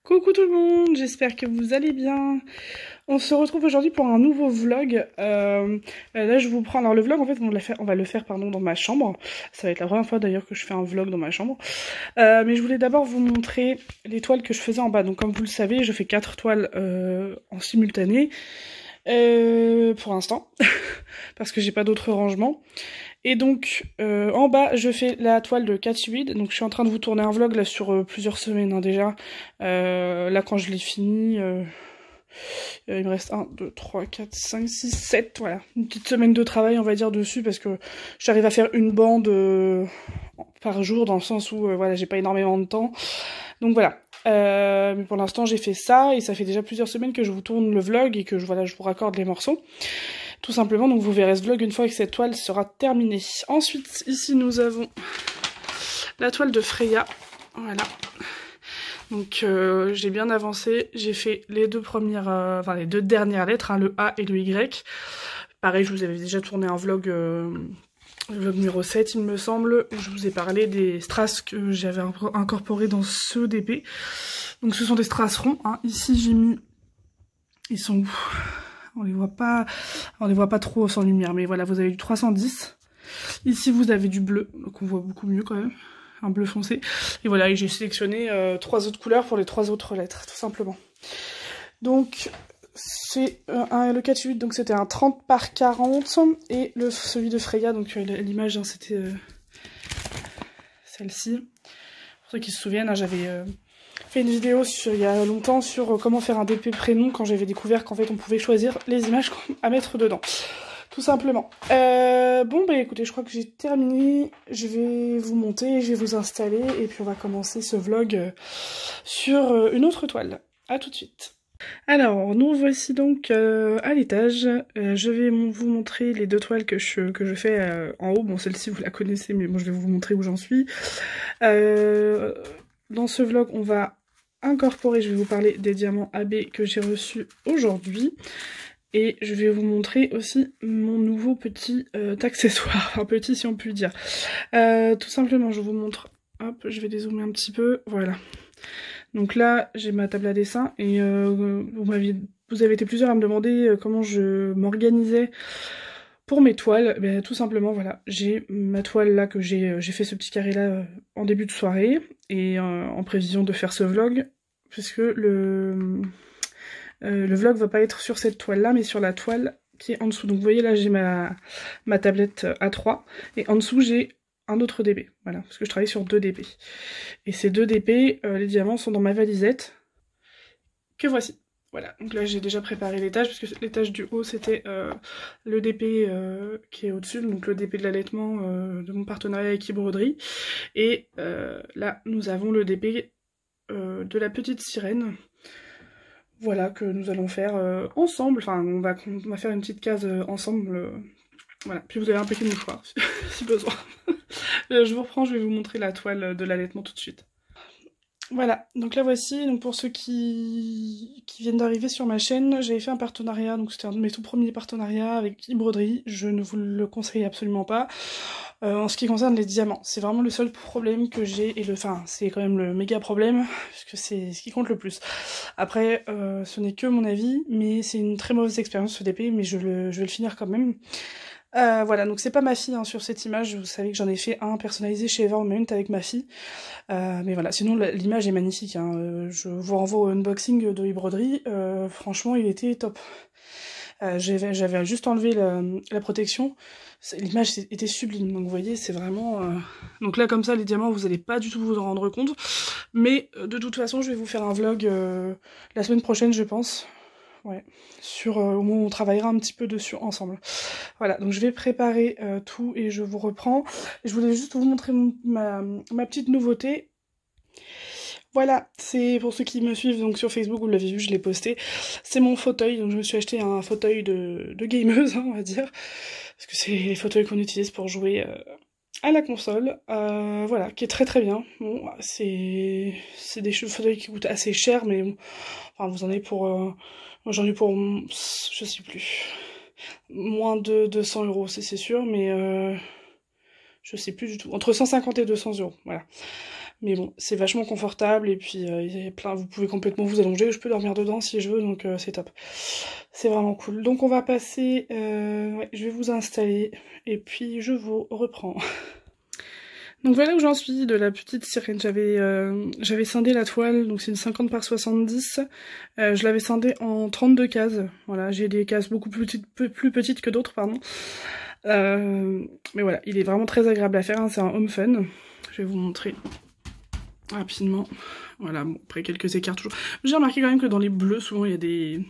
Coucou tout le monde, j'espère que vous allez bien. On se retrouve aujourd'hui pour un nouveau vlog. Là je vous prends, alors le vlog en fait on va le faire pardon, dans ma chambre. Ça va être la première fois d'ailleurs que je fais un vlog dans ma chambre. Mais je voulais d'abord vous montrer les toiles que je faisais en bas. Donc comme vous le savez, je fais 4 toiles en simultané. Pour l'instant, parce que j'ai pas d'autres rangements. Et donc, en bas, je fais la toile de Catch Weed. Donc, je suis en train de vous tourner un vlog là sur plusieurs semaines hein, déjà. Là, quand je l'ai fini, il me reste 1, 2, 3, 4, 5, 6, 7. Voilà, une petite semaine de travail, on va dire, dessus, parce que j'arrive à faire une bande par jour, dans le sens où, voilà, j'ai pas énormément de temps. Donc voilà. Mais pour l'instant, j'ai fait ça, et ça fait déjà plusieurs semaines que je vous tourne le vlog, et que je vous raccorde les morceaux. Tout simplement, donc vous verrez ce vlog une fois que cette toile sera terminée. Ensuite, ici nous avons la toile de Freya. Voilà. Donc j'ai bien avancé, j'ai fait les deux premières, enfin les deux dernières lettres, hein, le A et le Y. Pareil, je vous avais déjà tourné un vlog, le vlog numéro 7 il me semble, où je vous ai parlé des strass que j'avais incorporés dans ce DP. Donc ce sont des strass ronds, hein. Ici j'ai mis, ils sont où ? On les voit pas trop sans lumière, mais voilà, vous avez du 310. Ici, vous avez du bleu, donc on voit beaucoup mieux quand même, un bleu foncé. Et voilà, et j'ai sélectionné 3 autres couleurs pour les 3 autres lettres, tout simplement. Donc, c'est le 4-8, donc c'était un 30 par 40, et celui de Freya, donc l'image, hein, c'était celle-ci. Pour ceux qui se souviennent, hein, j'avais fait une vidéo il y a longtemps sur comment faire un DP prénom quand j'avais découvert qu'en fait on pouvait choisir les images à mettre dedans. Tout simplement. Bon bah écoutez, je crois que j'ai terminé. Je vais vous monter, je vais vous installer et puis on va commencer ce vlog sur une autre toile. A tout de suite. Alors, nous voici donc à l'étage. Je vais vous montrer les deux toiles que je fais en haut. Bon, celle-ci vous la connaissez, mais bon, je vais vous montrer où j'en suis. Dans ce vlog, on va incorporer, je vais vous parler des diamants AB que j'ai reçus aujourd'hui. Et je vais vous montrer aussi mon nouveau petit accessoire, enfin petit si on peut le dire. Tout simplement, je vous montre, hop, je vais dézoomer un petit peu, voilà. Donc là, j'ai ma table à dessin et vous avez été plusieurs à me demander comment je m'organisais pour mes toiles. Ben, tout simplement, voilà, j'ai ma toile là que j'ai fait ce petit carré là en début de soirée et en prévision de faire ce vlog, puisque le vlog va pas être sur cette toile là, mais sur la toile qui est en dessous. Donc vous voyez là, j'ai ma tablette A3 et en dessous j'ai un autre DP, voilà, parce que je travaille sur 2 DP. Et ces 2 DP, les diamants sont dans ma valisette, que voici. Voilà, donc là j'ai déjà préparé l'étage, parce que l'étage du haut c'était le DP qui est au-dessus, donc le DP de l'allaitement de mon partenariat avec Broderie. Et là nous avons le DP de la petite sirène. Voilà, que nous allons faire ensemble, enfin on va faire une petite case ensemble, voilà, puis vous avez un petit mouchoir si besoin. Je vous reprends, je vais vous montrer la toile de l'allaitement tout de suite. Voilà, donc là voici, donc pour ceux qui viennent d'arriver sur ma chaîne, j'avais fait un partenariat, donc c'était un de mes tout premiers partenariats avec Broderie, je ne vous le conseille absolument pas. En ce qui concerne les diamants, c'est vraiment le seul problème que j'ai, et enfin c'est quand même le méga problème, puisque c'est ce qui compte le plus. Après, ce n'est que mon avis, mais c'est une très mauvaise expérience ce DP, mais je vais le finir quand même. Voilà, donc c'est pas ma fille hein, sur cette image, vous savez que j'en ai fait un personnalisé chez Evermint avec ma fille. Mais voilà, sinon l'image est magnifique, hein. Je vous renvoie au unboxing de e-broderie, franchement il était top. J'avais juste enlevé la protection, l'image était sublime, donc vous voyez c'est vraiment... Donc là comme ça les diamants vous allez pas du tout vous en rendre compte, mais de toute façon je vais vous faire un vlog la semaine prochaine je pense. Ouais, sur au moment où on travaillera un petit peu dessus ensemble. Voilà, donc je vais préparer tout et je vous reprends. Je voulais juste vous montrer ma petite nouveauté. Voilà, c'est pour ceux qui me suivent donc sur Facebook, vous l'avez vu, je l'ai posté. C'est mon fauteuil, donc je me suis acheté un fauteuil de gameuse, hein, on va dire. Parce que c'est les fauteuils qu'on utilise pour jouer à la console. Voilà, qui est très très bien. Bon, c'est des fauteuils qui coûtent assez cher, mais bon, enfin vous en avez pour... moi j'en ai pour, je sais plus, moins de 200 €, c'est sûr, mais je sais plus du tout, entre 150 et 200 €, voilà. Mais bon, c'est vachement confortable et puis il y a plein, vous pouvez complètement vous allonger, je peux dormir dedans si je veux, donc c'est top. C'est vraiment cool. Donc on va passer, ouais, je vais vous installer et puis je vous reprends. Donc voilà où j'en suis de la petite sirène. J'avais scindé la toile, donc c'est une 50 par 70. Je l'avais scindée en 32 cases. Voilà, j'ai des cases beaucoup plus petites que d'autres, pardon. Mais voilà, il est vraiment très agréable à faire, hein, c'est un home fun. Je vais vous montrer rapidement. Voilà, bon, après quelques écarts toujours. J'ai remarqué quand même que dans les bleus, souvent il y a des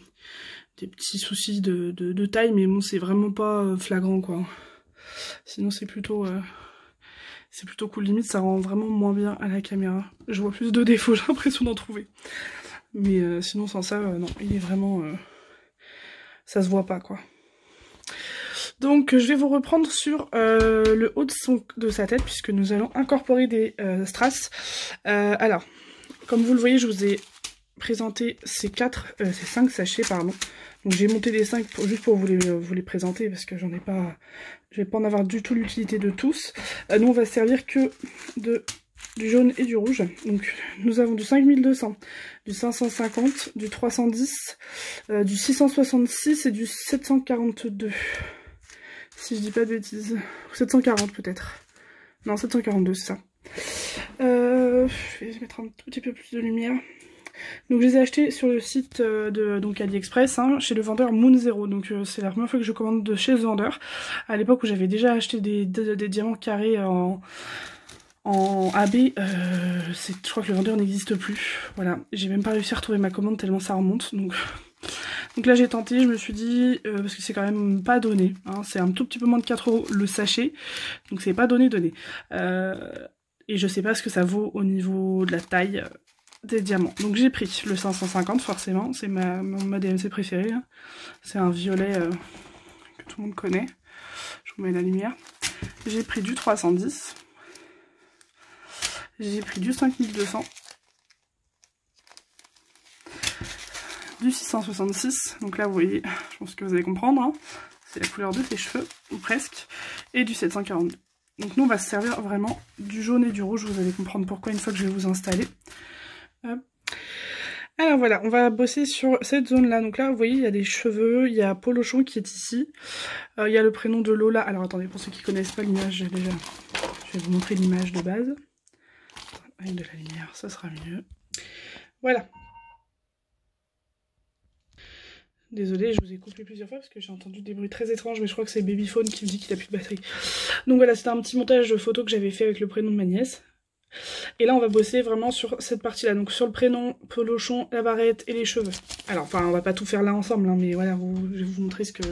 petits soucis de taille, mais bon, c'est vraiment pas flagrant, quoi. Sinon c'est plutôt cool, limite ça rend vraiment moins bien à la caméra. Je vois plus de défauts, j'ai l'impression d'en trouver. Mais sinon sans ça, non, il est vraiment... ça se voit pas, quoi. Donc je vais vous reprendre sur le haut de sa tête, puisque nous allons incorporer des strass. Alors, comme vous le voyez, je vous ai présenté ces 5 sachets, pardon. Donc j'ai monté des 5 juste pour vous les présenter, parce que je vais pas en avoir du tout l'utilité de tous. Nous on va servir que du jaune et du rouge. Donc nous avons du 5200, du 550, du 310, du 666 et du 742. Si je dis pas de bêtises. Ou 740 peut-être. Non, 742, c'est ça. Je vais mettre un tout petit peu plus de lumière. Donc je les ai achetés sur le site donc AliExpress, hein, chez le vendeur Moon Zero. Donc c'est la première fois que je commande de chez ce vendeur. À l'époque où j'avais déjà acheté des diamants carrés en AB, je crois que le vendeur n'existe plus. Voilà, j'ai même pas réussi à retrouver ma commande tellement ça remonte. Donc là j'ai tenté, je me suis dit, parce que c'est quand même pas donné, hein, c'est un tout petit peu moins de 4 € le sachet, donc c'est pas donné. Et je sais pas ce que ça vaut au niveau de la taille des diamants. Donc j'ai pris le 550 forcément, c'est ma DMC préférée, hein. C'est un violet que tout le monde connaît, je vous mets la lumière. J'ai pris du 310, j'ai pris du 5200, du 666, donc là vous voyez, je pense que vous allez comprendre, hein, c'est la couleur de ses cheveux, ou presque, et du 742. Donc nous on va se servir vraiment du jaune et du rouge, vous allez comprendre pourquoi une fois que je vais vous installer. Hop. Alors voilà, on va bosser sur cette zone là, donc là vous voyez il y a des cheveux, il y a Polochon qui est ici, il y a le prénom de Lola. Alors attendez, pour ceux qui connaissent pas l'image, déjà, je vais vous montrer l'image de base, avec de la lumière, ça sera mieux. Voilà. Désolée, je vous ai coupé plusieurs fois parce que j'ai entendu des bruits très étranges, mais je crois que c'est Babyphone qui me dit qu'il a plus de batterie. Donc voilà, c'était un petit montage photo que j'avais fait avec le prénom de ma nièce. Et là, on va bosser vraiment sur cette partie-là, donc sur le prénom, Polochon, la barrette et les cheveux. Alors, enfin, on va pas tout faire là ensemble, hein, mais voilà, je vais vous montrer ce que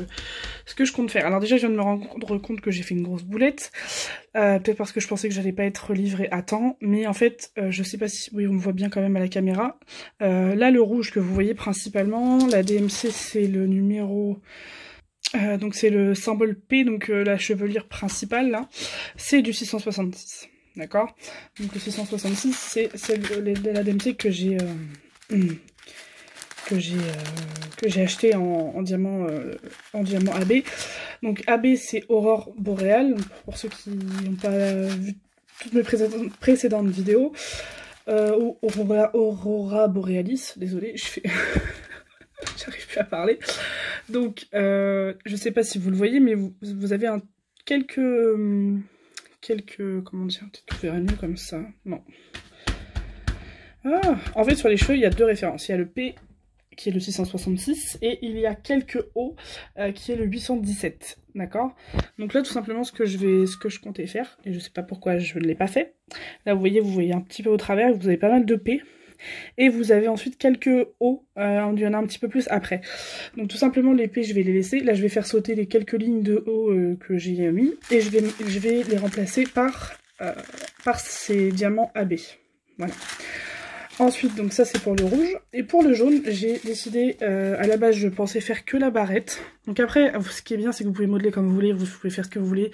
je compte faire. Alors déjà, je viens de me rendre compte que j'ai fait une grosse boulette, peut-être parce que je pensais que j'allais pas être livrée à temps, mais en fait, je sais pas si... Oui, on me voit bien quand même à la caméra. Là, le rouge que vous voyez principalement, la DMC, c'est le numéro... donc c'est le symbole P, donc la chevelure principale, là, c'est du 666. D'accord? Donc le 666, c'est celle de la DMC que j'ai acheté en diamant AB. Donc AB, c'est Aurore Boréale, pour ceux qui n'ont pas vu toutes mes précédentes vidéos, ou Aurora Borealis, désolé, j'arrive plus à parler. Donc je sais pas si vous le voyez, mais vous avez quelques comment dire, peut-être que vous verrez mieux comme ça, non. Ah, en fait sur les cheveux il y a deux références, il y a le P qui est le 666 et il y a quelques O qui est le 817, d'accord. Donc là tout simplement ce que je comptais faire, et je sais pas pourquoi je ne l'ai pas fait, là vous voyez un petit peu au travers, vous avez pas mal de P, et vous avez ensuite quelques O, il y en a un petit peu plus après. Donc tout simplement les P je vais les laisser, là je vais faire sauter les quelques lignes de O que j'ai mis, et je vais les remplacer par ces diamants AB, voilà. Ensuite, donc ça c'est pour le rouge. Et pour le jaune, j'ai décidé, à la base je pensais faire que la barrette. Donc après, ce qui est bien c'est que vous pouvez modeler comme vous voulez, vous pouvez faire ce que vous voulez.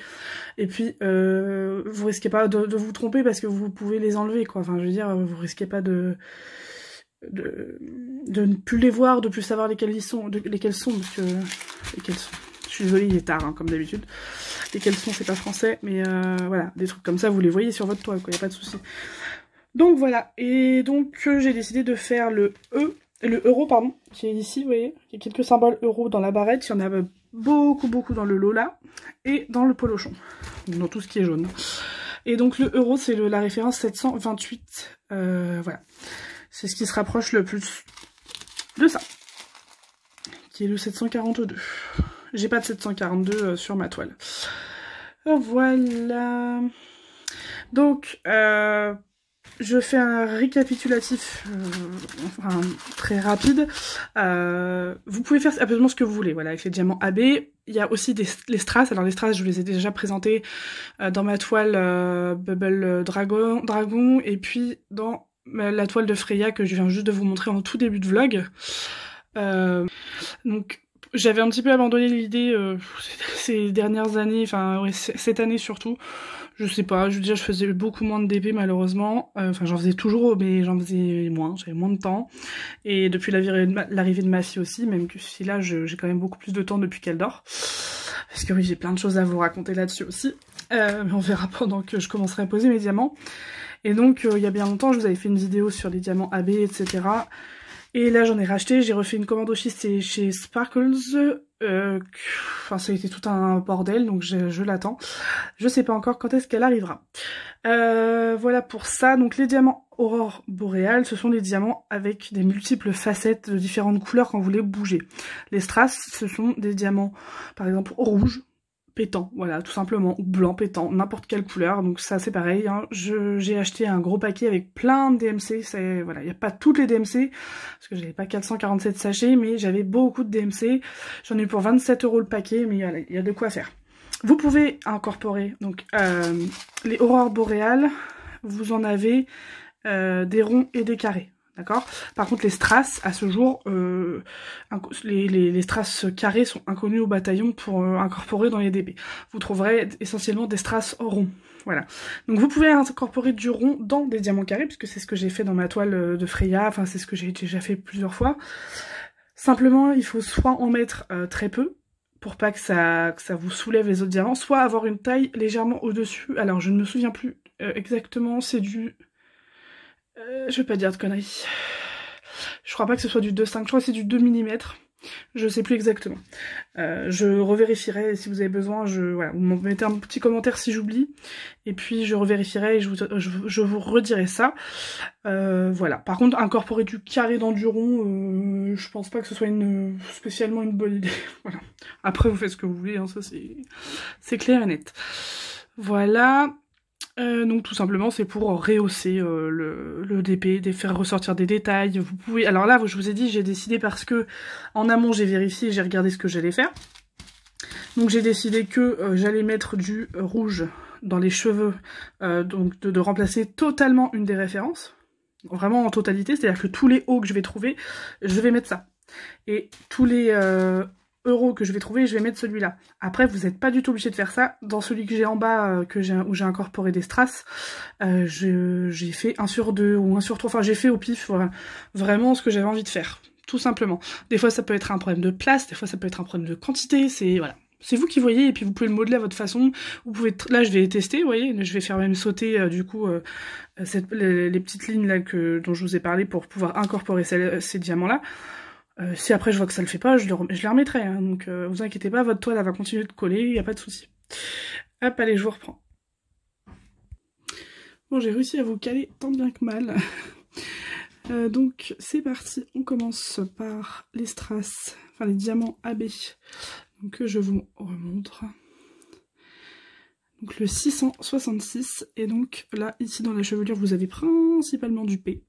Et puis, vous risquez pas de vous tromper parce que vous pouvez les enlever, quoi. Enfin, je veux dire, vous risquez pas de ne plus les voir, de plus savoir lesquels sont, parce que... Lesquels sont. Je suis désolée, il est tard, hein, comme d'habitude. Lesquels sont, c'est pas français, mais voilà, des trucs comme ça, vous les voyez sur votre toile, quoi, y a pas de souci. Donc voilà, et donc j'ai décidé de faire le euro pardon, qui est ici, vous voyez, il y a quelques symboles euro dans la barrette, il y en a beaucoup dans le Lola et dans le polochon, dans tout ce qui est jaune. Et donc le euro c'est la référence 728, voilà, c'est ce qui se rapproche le plus de ça, qui est le 742. J'ai pas de 742 sur ma toile. Voilà. Donc, je fais un récapitulatif enfin, très rapide. Vous pouvez faire absolument ce que vous voulez, voilà, avec les diamants AB. Il y a aussi les strass. Alors les strass, je vous les ai déjà présentés dans ma toile Bubble Dragon, et puis dans la toile de Freya que je viens juste de vous montrer en tout début de vlog. Donc j'avais un petit peu abandonné l'idée ces dernières années, enfin ouais, cette année surtout. Je sais pas, je faisais beaucoup moins de DP malheureusement. Enfin j'en faisais toujours, mais j'en faisais moins, j'avais moins de temps. Et depuis l'arrivée de ma fille aussi, même que si là j'ai quand même beaucoup plus de temps depuis qu'elle dort. Parce que oui, j'ai plein de choses à vous raconter là-dessus aussi. Mais on verra pendant que je commencerai à poser mes diamants. Et donc il y a bien longtemps, je vous avais fait une vidéo sur les diamants AB, etc. Et là j'en ai racheté, j'ai refait une commande au schiste chez Sparkles, enfin ça a été tout un bordel, donc je l'attends. Je sais pas encore quand est-ce qu'elle arrivera. Voilà pour ça, donc les diamants Aurore Boréale, ce sont des diamants avec des multiples facettes de différentes couleurs quand vous les bougez. Les strass, ce sont des diamants par exemple rouge, pétant, voilà, tout simplement, ou blanc pétant, n'importe quelle couleur, donc ça c'est pareil, hein. J'ai acheté un gros paquet avec plein de DMC, voilà, il n'y a pas toutes les DMC, parce que j'avais pas 447 sachets, mais j'avais beaucoup de DMC, j'en ai eu pour 27 € le paquet, mais voilà, il y a de quoi faire. Vous pouvez incorporer, donc, les aurores boréales, vous en avez des ronds et des carrés. D'accord. Par contre, les strass, à ce jour, les strass carrés sont inconnus au bataillon pour incorporer dans les DP. Vous trouverez essentiellement des strass ronds. Voilà. Donc vous pouvez incorporer du rond dans des diamants carrés, puisque c'est ce que j'ai fait dans ma toile de Freya, enfin c'est ce que j'ai déjà fait plusieurs fois. Simplement, il faut soit en mettre très peu, pour pas que ça vous soulève les autres diamants, soit avoir une taille légèrement au-dessus. Alors je ne me souviens plus exactement, c'est du... je vais pas dire de conneries. Je crois pas que ce soit du 2,5, je crois que c'est du 2 mm. Je sais plus exactement. Je revérifierai si vous avez besoin. Voilà, vous me mettez un petit commentaire si j'oublie. Et puis je revérifierai et je vous redirai ça. Voilà. Par contre, incorporer du carré dans du rond, je pense pas que ce soit spécialement une bonne idée. Voilà. Après, vous faites ce que vous voulez, hein, ça c'est clair et net. Voilà. Donc tout simplement c'est pour rehausser le DP, faire ressortir des détails. Vous pouvez. Alors là, je vous ai dit, j'ai décidé parce que en amont j'ai vérifié, j'ai regardé ce que j'allais faire. Donc j'ai décidé que j'allais mettre du rouge dans les cheveux, donc de remplacer totalement une des références, vraiment en totalité, c'est-à-dire que tous les hauts que je vais trouver, je vais mettre ça. Et tous les euros que je vais trouver, je vais mettre celui-là. Après, vous n'êtes pas du tout obligé de faire ça. Dans celui que j'ai en bas, où j'ai incorporé des strass, j'ai fait 1 sur 2 ou 1 sur 3. Enfin, j'ai fait au pif, voilà, vraiment ce que j'avais envie de faire, tout simplement. Des fois, ça peut être un problème de place, des fois, ça peut être un problème de quantité, voilà. C'est vous qui voyez, et puis vous pouvez le modeler à votre façon. Vous pouvez, là, je vais tester, vous voyez, je vais faire même sauter, du coup, les petites lignes là dont je vous ai parlé pour pouvoir incorporer ces diamants-là. Si après je vois que ça le fait pas, je les remettrai, hein, donc vous inquiétez pas, votre toile elle va continuer de coller, il n'y a pas de souci. Hop, allez, je vous reprends. Bon, j'ai réussi à vous caler tant bien que mal. Donc c'est parti, on commence par les strass, enfin les diamants AB, donc je vous remontre. Donc le 666, et donc là, ici dans la chevelure, vous avez principalement du P.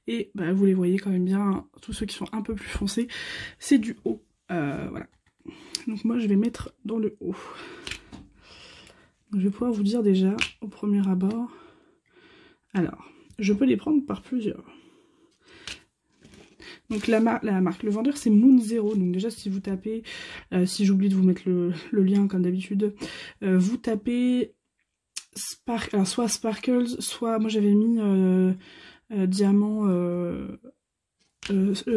Et bah, vous les voyez quand même bien, tous ceux qui sont un peu plus foncés, c'est du haut. Voilà. Donc moi, je vais mettre dans le haut. Donc, je vais pouvoir vous dire déjà, au premier abord, alors, je peux les prendre par plusieurs. Donc la marque, le vendeur c'est Moon Zero, donc déjà si vous tapez, si j'oublie de vous mettre le lien comme d'habitude, vous tapez alors soit Sparkles, soit moi j'avais mis Diamant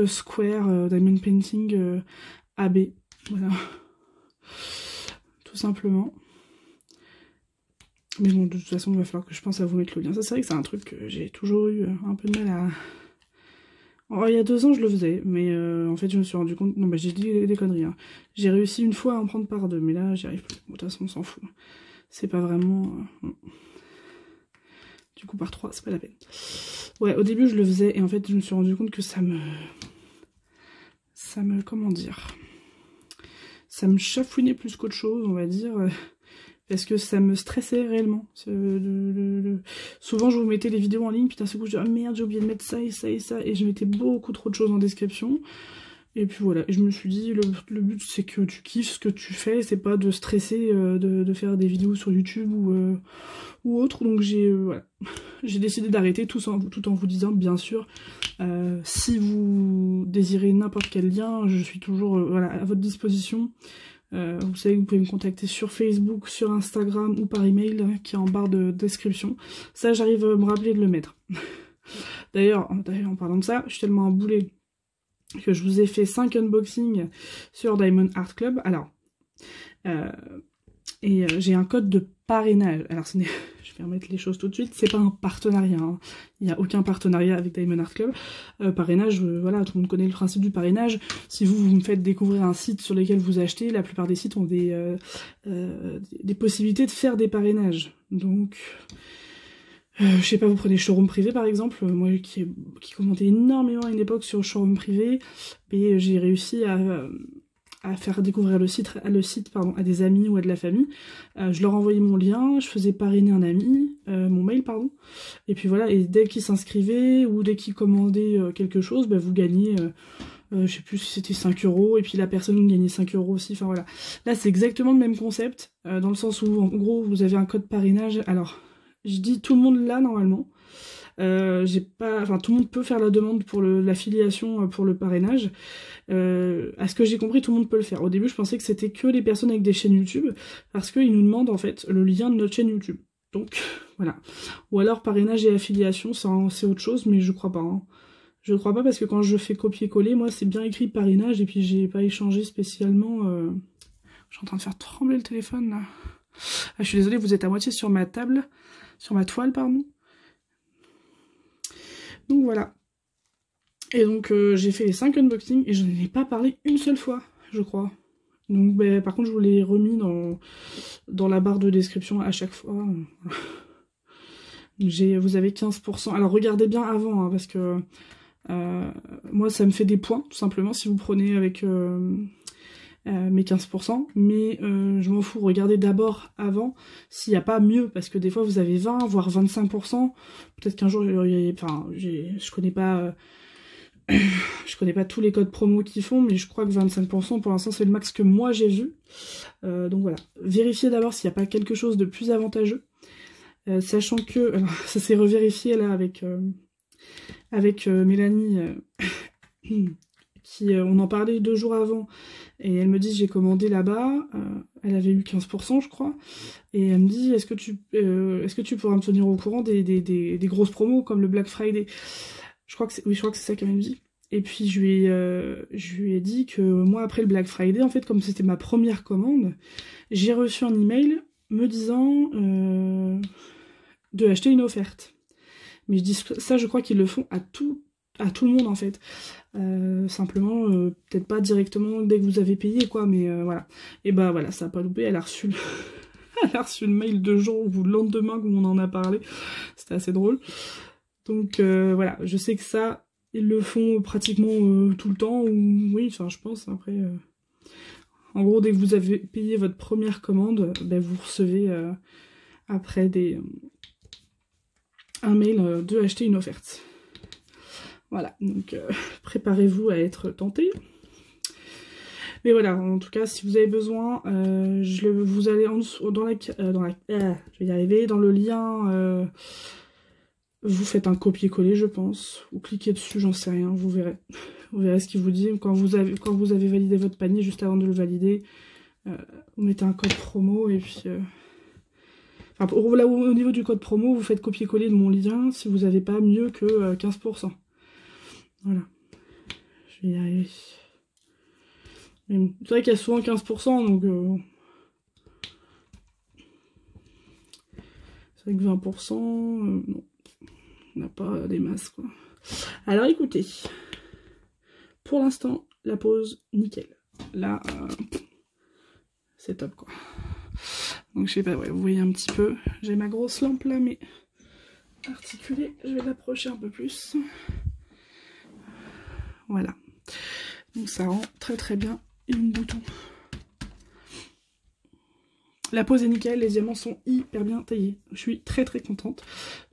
Square Diamond Painting AB, voilà, tout simplement. Mais bon, de toute façon, il va falloir que je pense à vous mettre le lien. Ça, c'est vrai que c'est un truc que j'ai toujours eu un peu de mal à... Oh, il y a 2 ans, je le faisais, mais en fait, je me suis rendu compte... Non, bah, j'ai dit des conneries, hein. J'ai réussi une fois à en prendre par 2, mais là, j'y arrive plus. Bon, de toute façon, on s'en fout. C'est pas vraiment... Du coup, par 3, c'est pas la peine. Ouais, au début, je le faisais, et en fait, je me suis rendu compte que ça me... Comment dire... Ça me chafouinait plus qu'autre chose, on va dire... Parce que ça me stressait réellement. Souvent, je vous mettais les vidéos en ligne, puis d'un seul coup, je dis « Ah merde, j'ai oublié de mettre ça et ça et ça », et je mettais beaucoup trop de choses en description. Et puis voilà, et je me suis dit, le but, c'est que tu kiffes ce que tu fais, c'est pas de stresser de faire des vidéos sur YouTube ou autre. Donc voilà. J'ai décidé d'arrêter tout en vous disant, bien sûr, si vous désirez n'importe quel lien, je suis toujours voilà, à votre disposition. Vous savez que vous pouvez me contacter sur Facebook, sur Instagram ou par email qui est en barre de description. Ça, j'arrive à me rappeler de le mettre. D'ailleurs, en parlant de ça, je suis tellement un boulet que je vous ai fait 5 unboxings sur Diamond Art Club. Alors, j'ai un code de parrainage. Alors, je vais remettre les choses tout de suite. C'est pas un partenariat. Hein. Il n'y a aucun partenariat avec Diamond Art Club. Parrainage, voilà, tout le monde connaît le principe du parrainage. Si vous me faites découvrir un site sur lequel vous achetez, la plupart des sites ont des possibilités de faire des parrainages. Donc, je sais pas, vous prenez Showroom Privé par exemple. Moi qui commentais énormément à une époque sur Showroom Privé, et j'ai réussi à faire découvrir le site à des amis ou à de la famille. Je leur envoyais mon lien, je faisais parrainer un ami, mon mail pardon, et puis voilà, et dès qu'ils s'inscrivaient ou dès qu'ils commandaient quelque chose, bah, vous gagnez, je sais plus si c'était 5 €, et puis la personne gagnait 5 € aussi, enfin voilà. Là c'est exactement le même concept, dans le sens où en gros vous avez un code parrainage, alors je dis tout le monde là normalement, tout le monde peut faire la demande pour l'affiliation pour le parrainage. À ce que j'ai compris, tout le monde peut le faire. Au début, je pensais que c'était que les personnes avec des chaînes YouTube, parce qu'ils nous demandent en fait le lien de notre chaîne YouTube. Donc voilà. Ou alors parrainage et affiliation, c'est autre chose, mais je crois pas. Hein. Je crois pas parce que quand je fais copier-coller, moi c'est bien écrit parrainage et puis j'ai pas échangé spécialement. Je suis en train de faire trembler le téléphone là. Ah, je suis désolée, vous êtes à moitié sur ma table, sur ma toile, pardon. Donc voilà. Et donc j'ai fait les 5 unboxings et je n'en ai pas parlé une seule fois, je crois. Donc bah, par contre je vous l'ai remis dans la barre de description à chaque fois. Vous avez 15%. Alors regardez bien avant, hein, parce que moi ça me fait des points, tout simplement, si vous prenez avec mes 15%. Mais je m'en fous, regardez d'abord avant s'il n'y a pas mieux, parce que des fois vous avez 20, voire 25%. Peut-être qu'un jour, je connais pas... je connais pas tous les codes promo qu'ils font, mais je crois que 25% pour l'instant c'est le max que moi j'ai vu. Donc voilà, vérifiez d'abord s'il n'y a pas quelque chose de plus avantageux. Sachant que, alors, ça s'est revérifié là avec Mélanie, on en parlait 2 jours avant, et elle me dit j'ai commandé là-bas, elle avait eu 15% je crois, et elle me dit est-ce que tu pourras me tenir au courant des grosses promos comme le Black Friday. Je crois que c'est ça qu'elle m'a dit. Et puis je lui ai dit que moi après le Black Friday, en fait comme c'était ma première commande, j'ai reçu un email me disant de acheter une offerte. Mais je dis ça, je crois qu'ils le font à tout le monde en fait. Simplement, peut-être pas directement dès que vous avez payé quoi, mais voilà. Et bah voilà, ça a pas loupé, elle a reçu le mail 2 jours ou le lendemain où on en a parlé. C'était assez drôle. Donc voilà, je sais que ça, ils le font pratiquement tout le temps, ou oui, enfin je pense, après... En gros, dès que vous avez payé votre première commande, ben, vous recevez après un mail de acheter une offerte. Voilà, donc préparez-vous à être tenté. Mais voilà, en tout cas, si vous avez besoin, vous allez en dessous, je vais y arriver, dans le lien... vous faites un copier-coller, je pense, ou cliquez dessus, j'en sais rien, vous verrez. Vous verrez ce qu'il vous dit. Quand vous avez validé votre panier, juste avant de le valider, vous mettez un code promo, et puis... Enfin, là, au niveau du code promo, vous faites copier-coller de mon lien si vous n'avez pas mieux que 15%. Voilà. Je vais y arriver. C'est vrai qu'il y a souvent 15%, donc... C'est vrai que 20%, non, on n'a pas des masses, quoi. Alors écoutez, pour l'instant, la pose, nickel. Là, c'est top, quoi. Donc je sais pas, ouais, vous voyez un petit peu, j'ai ma grosse lampe là, mais articulée, je vais l'approcher un peu plus. Voilà. Donc ça rend très très bien une bouton. La pose est nickel, les diamants sont hyper bien taillés. Je suis très très contente.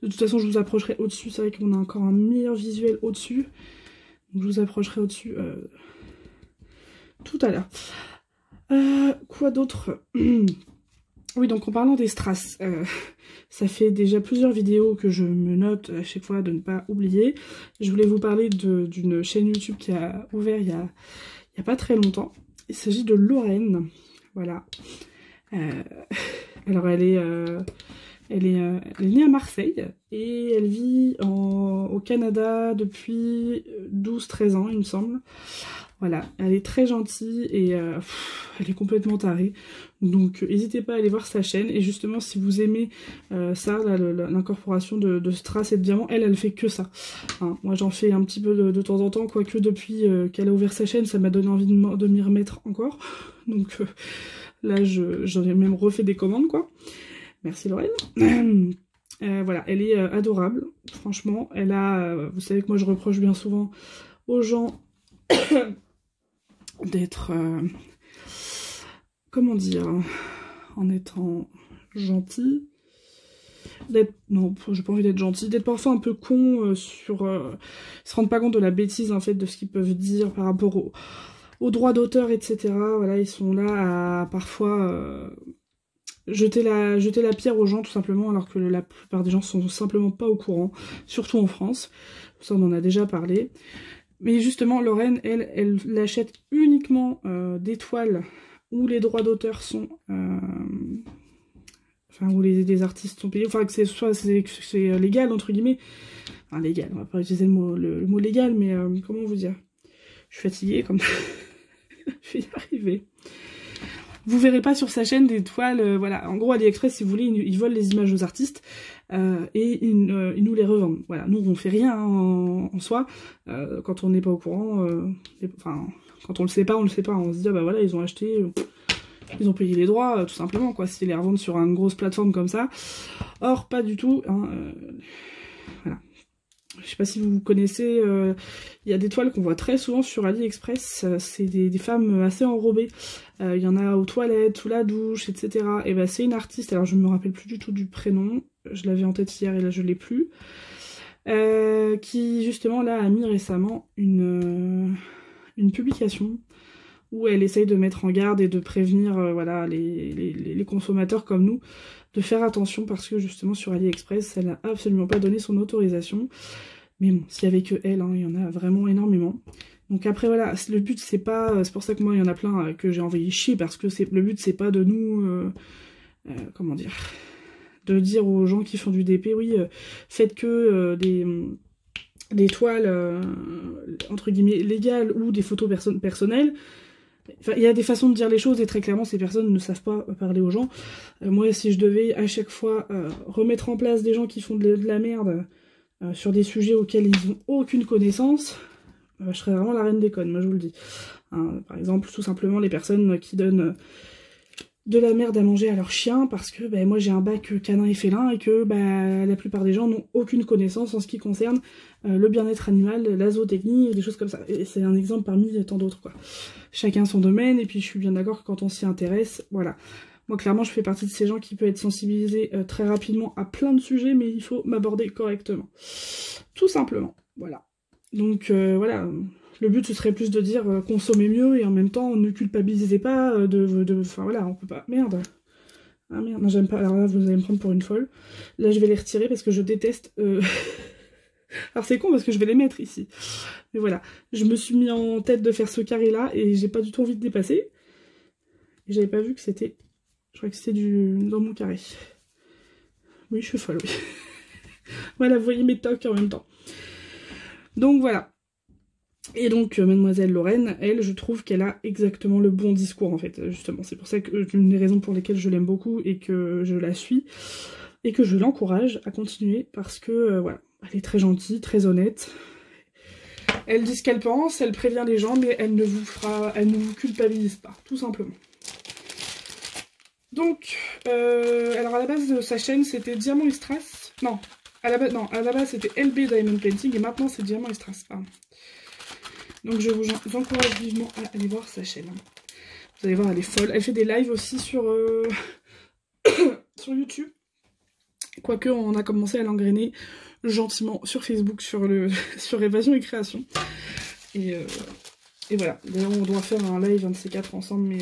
De toute façon, je vous approcherai au-dessus. C'est vrai qu'on a encore un meilleur visuel au-dessus. Donc je vous approcherai au-dessus tout à l'heure. Quoi d'autre? Oui, donc en parlant des strass, ça fait déjà plusieurs vidéos que je me note à chaque fois de ne pas oublier. Je voulais vous parler d'une chaîne YouTube qui a ouvert il y a pas très longtemps. Il s'agit de Lorraine. Voilà. Alors elle est née à Marseille et elle vit au Canada depuis 12-13 ans, il me semble. Voilà, elle est très gentille et elle est complètement tarée. Donc n'hésitez pas à aller voir sa chaîne. Et justement, si vous aimez ça, l'incorporation de strass et de diamants, elle fait que ça. Hein, moi j'en fais un petit peu de temps en temps, quoique depuis qu'elle a ouvert sa chaîne, ça m'a donné envie de m'y remettre encore. Donc là, j'en ai même refait des commandes, quoi. Merci Lorraine. Voilà, elle est adorable, franchement. Elle a, vous savez que moi je reproche bien souvent aux gens d'être, comment dire, en étant gentil, non, j'ai pas envie d'être gentil, d'être parfois un peu con sur, ils se rendent pas compte de la bêtise en fait de ce qu'ils peuvent dire par rapport aux droits d'auteur, etc. Voilà, ils sont là à parfois jeter la pierre aux gens tout simplement, alors que la plupart des gens sont simplement pas au courant, surtout en France. Ça on en a déjà parlé. Mais justement, Lorraine, elle achète uniquement des toiles où les droits d'auteur sont... enfin, où les artistes sont payés, enfin que c'est légal, entre guillemets. Enfin, légal, on va pas utiliser le mot légal, mais comment vous dire? Je suis fatiguée, comme... je vais y arriver. Vous verrez pas sur sa chaîne des toiles, voilà, en gros AliExpress si vous voulez, ils volent les images aux artistes et ils nous les revendent. Voilà, nous on fait rien hein, en soi, quand on n'est pas au courant, enfin quand on le sait pas, on se dit ah bah voilà ils ont acheté, ils ont payé les droits tout simplement quoi, s'ils les revendent sur une grosse plateforme comme ça. Or pas du tout, hein, voilà. Je sais pas si vous connaissez, il y a des toiles qu'on voit très souvent sur AliExpress, c'est des femmes assez enrobées. Il y en a aux toilettes, sous la douche, etc. Et ben c'est une artiste, alors je me rappelle plus du tout du prénom, je l'avais en tête hier et là je l'ai plus, qui justement là a mis récemment une publication où elle essaye de mettre en garde et de prévenir voilà, les consommateurs comme nous de faire attention parce que justement sur AliExpress elle n'a absolument pas donné son autorisation. Mais bon, s'il y avait que elle, hein, il y en a vraiment énormément. Donc après voilà, le but c'est pas, c'est pour ça que moi il y en a plein que j'ai envoyé chier parce que le but c'est pas de nous, comment dire, de dire aux gens qui font du DP, oui, faites que des toiles entre guillemets légales ou des photos personnelles. Enfin, il y a des façons de dire les choses et très clairement ces personnes ne savent pas parler aux gens. Moi si je devais à chaque fois remettre en place des gens qui font de la merde sur des sujets auxquels ils n'ont aucune connaissance, je serais vraiment la reine des connes, moi je vous le dis. Hein, par exemple, tout simplement les personnes qui donnent de la merde à manger à leurs chiens parce que ben, moi j'ai un bac canin et félin et que ben, la plupart des gens n'ont aucune connaissance en ce qui concerne le bien-être animal, la zootechnie et des choses comme ça. Et c'est un exemple parmi tant d'autres quoi. Chacun son domaine et puis je suis bien d'accord que quand on s'y intéresse, voilà. Moi clairement je fais partie de ces gens qui peuvent être sensibilisés très rapidement à plein de sujets mais il faut m'aborder correctement. Tout simplement, voilà. Donc voilà. Le but ce serait plus de dire consommez mieux et en même temps ne culpabilisez pas enfin voilà, on peut pas. Merde. Ah merde, non j'aime pas. Alors là vous allez me prendre pour une folle. Là je vais les retirer parce que je déteste. Alors c'est con parce que je vais les mettre ici. Mais voilà, je me suis mis en tête de faire ce carré là et j'ai pas du tout envie de dépasser. Et j'avais pas vu que c'était. Je crois que c'était dans mon carré. Oui, je suis folle, oui. Voilà, vous voyez mes tocs en même temps. Donc voilà. Et donc, mademoiselle Lorraine, elle, je trouve qu'elle a exactement le bon discours, en fait, justement. C'est pour ça que l'une des raisons pour lesquelles je l'aime beaucoup et que je la suis. et que je l'encourage à continuer parce que voilà, elle est très gentille, très honnête. Elle dit ce qu'elle pense, elle prévient les gens, mais elle ne vous culpabilise pas, tout simplement. Donc, alors à la base de sa chaîne, c'était Diamant et Strass. Non, à la base c'était LB Diamond Painting et maintenant c'est Diamant et Strass. Pardon. Donc je vous encourage vivement à aller voir sa chaîne. Vous allez voir, elle est folle. Elle fait des lives aussi sur, sur YouTube. Quoique on a commencé à l'engrainer gentiment sur Facebook, sur Évasion et Création. Et voilà. D'ailleurs on doit faire un live, un de ces quatre ensemble, mais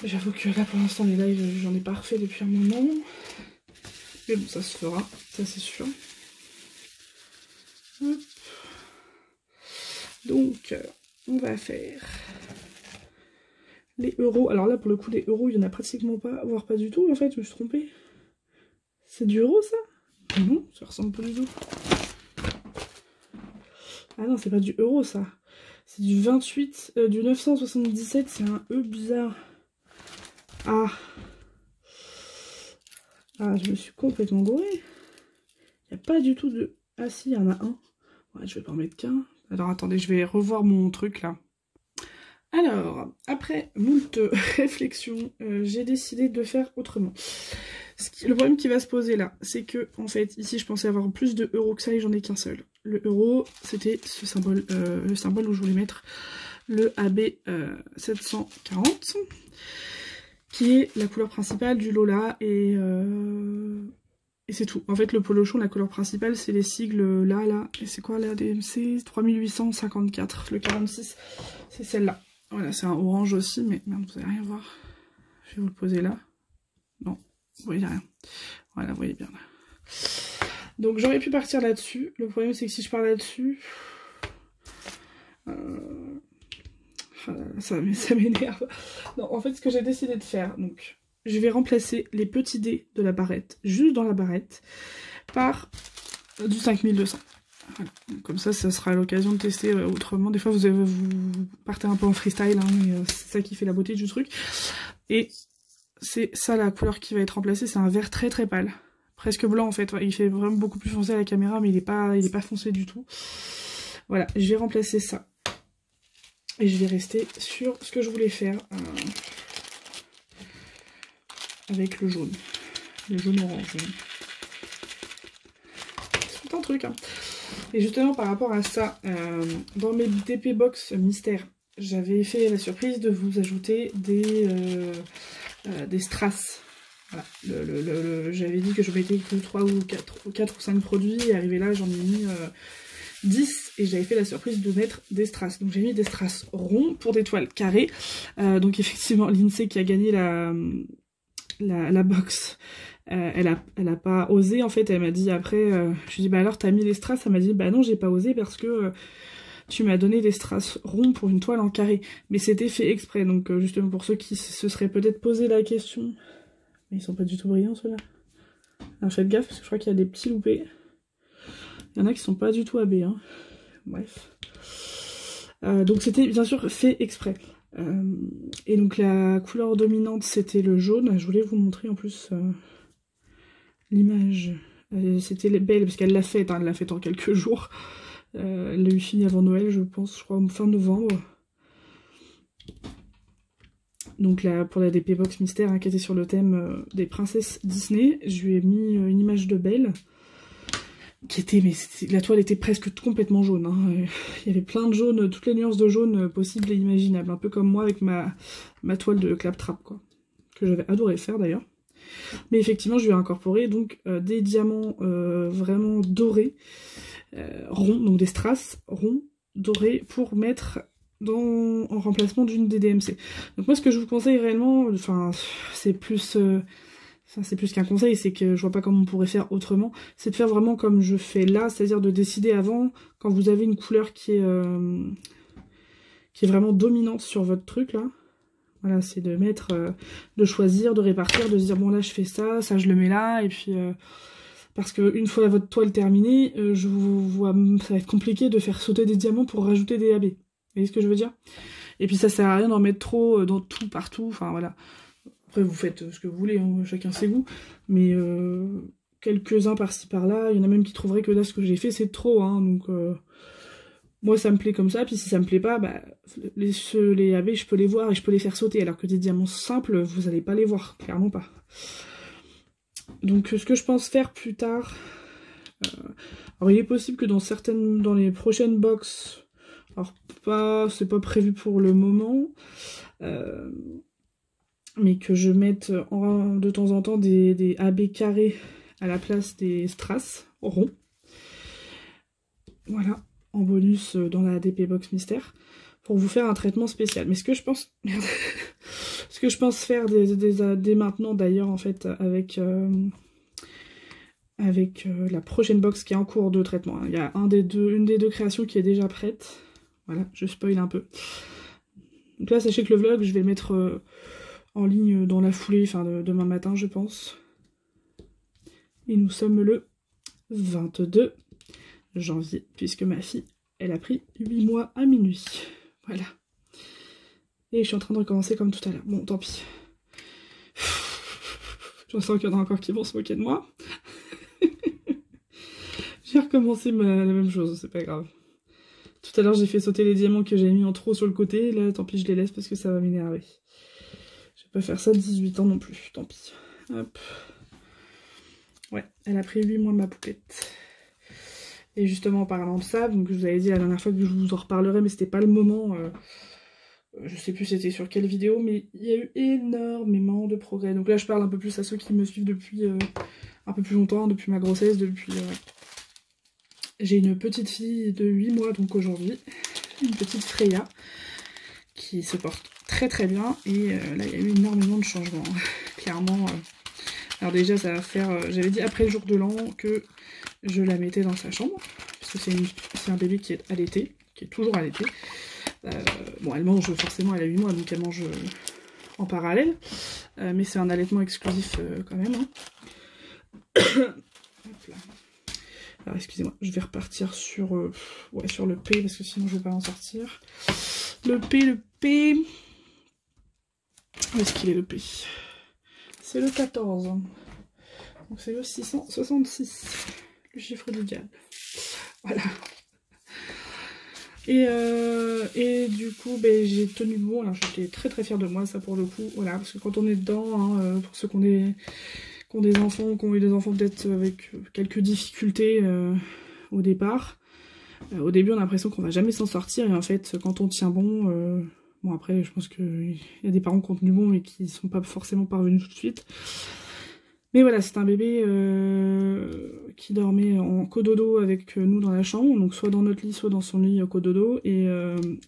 j'avoue que là pour l'instant les lives j'en ai pas refait depuis un moment. Mais bon, ça se fera, ça c'est sûr. Hop. Donc, on va faire les euros. Alors là, pour le coup, les euros, il n'y en a pratiquement pas, voire pas du tout. En fait, je me suis trompée. C'est du euro, ça? Non, ça ressemble pas du tout. Ah non, c'est pas du euro, ça. C'est du 28, du 977, c'est un E bizarre. Ah. Ah, je me suis complètement gourée. Il n'y a pas du tout de... Ah si, il y en a un. Ouais, je vais pas en mettre qu'un. Alors attendez, je vais revoir mon truc là. Alors, après moult réflexions, j'ai décidé de faire autrement. Le problème qui va se poser là, c'est que, en fait, ici je pensais avoir plus de euros que ça et j'en ai qu'un seul. Le euro, c'était ce symbole, le symbole où je voulais mettre le AB 740, qui est la couleur principale du Lola et c'est tout. En fait, le polochon, la couleur principale, c'est les sigles là, et c'est quoi la DMC 3854, le 46, c'est celle-là. Voilà, c'est un orange aussi, mais merde, vous allez rien voir. Je vais vous le poser là. Non, vous voyez rien. Voilà, vous voyez bien là. Donc j'aurais pu partir là-dessus. Le problème, c'est que si je pars là-dessus... ça m'énerve. Non, en fait, ce que j'ai décidé de faire, donc... Je vais remplacer les petits dés de la barrette, juste dans la barrette, par du 5200. Voilà. Comme ça sera l'occasion de tester autrement. Des fois, vous partez un peu en freestyle, hein, mais c'est ça qui fait la beauté du truc. Et c'est ça la couleur qui va être remplacée, c'est un vert très très pâle. Presque blanc en fait, ouais, il fait vraiment beaucoup plus foncé à la caméra, mais il est pas foncé du tout. Voilà, je vais remplacer ça. Et je vais rester sur ce que je voulais faire. Avec le jaune orange. C'est tout un truc, hein. Et justement par rapport à ça, dans mes DP Box mystères, j'avais fait la surprise de vous ajouter des strass. Voilà. J'avais dit que je mettais que 3 ou 4 ou 5 produits, et arrivé là j'en ai mis 10 et j'avais fait la surprise de mettre des strass. Donc j'ai mis des strass ronds pour des toiles carrées. Donc effectivement Lindsay qui a gagné la box, elle a pas osé en fait. Elle m'a dit après, je lui ai dit bah alors t'as mis les strass? Elle m'a dit bah non j'ai pas osé parce que tu m'as donné des strass ronds pour une toile en carré, mais c'était fait exprès. Donc justement pour ceux qui se seraient peut-être posé la question, mais ils sont pas du tout brillants ceux-là. Alors faites gaffe parce que je crois qu'il y a des petits loupés. Il y en a qui sont pas du tout AB, hein. Bref. Donc c'était bien sûr fait exprès. Et donc la couleur dominante c'était le jaune. Je voulais vous montrer en plus l'image. C'était belle parce qu'elle l'a faite, hein, elle l'a faite en quelques jours. Elle l'a eu fini avant Noël je pense, je crois fin novembre. Donc là pour la DP Box Mystère, hein, qui était sur le thème des princesses Disney, je lui ai mis une image de Belle. Qui était, mais la toile était presque complètement jaune, hein. Il y avait plein de jaune, toutes les nuances de jaune possibles et imaginables, un peu comme moi avec ma toile de claptrap quoi, que j'avais adoré faire d'ailleurs. Mais effectivement je lui ai incorporé donc des diamants vraiment dorés, ronds, donc des strass ronds dorés pour mettre en remplacement d'une des DMC. Donc moi ce que je vous conseille réellement, enfin c'est plus... ça c'est plus qu'un conseil, c'est que je vois pas comment on pourrait faire autrement, c'est de faire vraiment comme je fais là, c'est-à-dire de décider avant, quand vous avez une couleur qui est vraiment dominante sur votre truc là, voilà, c'est de mettre, de choisir, de répartir, de se dire bon là je fais ça, ça je le mets là, et puis parce que une fois votre toile terminée, je vous vois, ça va être compliqué de faire sauter des diamants pour rajouter des AB, vous voyez ce que je veux dire? Et puis ça sert à rien d'en mettre trop dans tout, partout, enfin voilà. Après, vous faites ce que vous voulez, hein, chacun ses goûts, mais quelques-uns par-ci par-là, il y en a même qui trouveraient que là, ce que j'ai fait, c'est trop, hein, donc moi, ça me plaît comme ça, puis si ça me plaît pas, bah, les AB, je peux les voir et je peux les faire sauter, alors que des diamants simples, vous allez pas les voir, clairement pas. Donc, ce que je pense faire plus tard... alors, il est possible que dans les prochaines box, alors c'est pas prévu pour le moment, mais que je mette de temps en temps des AB carrés à la place des strass ronds. Voilà, en bonus dans la DP Box Mystère, pour vous faire un traitement spécial. Mais ce que je pense... Merde. Ce que je pense faire dès maintenant, d'ailleurs, en fait, avec la prochaine box qui est en cours de traitement. Il y a une des deux créations qui est déjà prête. Voilà, je spoil un peu. Donc là, sachez que le vlog, je vais le mettre en ligne dans la foulée, enfin demain matin, je pense. Et nous sommes le 22 janvier, puisque ma fille, elle a pris 8 mois à minuit. Voilà. Et je suis en train de recommencer comme tout à l'heure. Bon, tant pis. Je sens qu'il y en a encore qui vont se moquer de moi. J'ai recommencé la même chose, c'est pas grave. Tout à l'heure, j'ai fait sauter les diamants que j'avais mis en trop sur le côté. Là, tant pis, je les laisse parce que ça va m'énerver. Je vais pas faire ça de 18 ans non plus, tant pis. Hop. Ouais, elle a pris 8 mois ma poupette. Et justement, en parlant de ça, donc je vous avais dit la dernière fois que je vous en reparlerai, mais c'était pas le moment. Je sais plus c'était sur quelle vidéo, mais il y a eu énormément de progrès. Donc là, je parle un peu plus à ceux qui me suivent depuis un peu plus longtemps, depuis ma grossesse, depuis... J'ai une petite fille de 8 mois, donc aujourd'hui, une petite Freya, qui se porte très très bien, et là il y a eu énormément de changements, clairement. Alors déjà ça va faire, j'avais dit après le jour de l'an que je la mettais dans sa chambre, parce que c'est un bébé qui est allaité, qui est toujours allaité. Bon, elle mange forcément, elle a 8 mois, donc elle mange en parallèle, mais c'est un allaitement exclusif quand même. Hein. Hop là. Alors excusez-moi, je vais repartir sur, sur le P, parce que sinon je vais pas en sortir. Le P... Où est-ce qu'il est le P? C'est le 14. Donc c'est le 666, le chiffre du diable. Voilà. Et du coup, ben, j'ai tenu bon, alors j'étais très très fière de moi, ça pour le coup. Voilà, parce que quand on est dedans, hein, pour ceux qui ont des enfants, qui ont eu des enfants peut-être avec quelques difficultés au départ. Au début, on a l'impression qu'on va jamais s'en sortir, et en fait, quand on tient bon, bon après, je pense qu'il y a des parents qui ont tenu bon, mais qui sont pas forcément parvenus tout de suite. Mais voilà, c'est un bébé qui dormait en cododo avec nous dans la chambre, donc soit dans notre lit, soit dans son lit cododo, et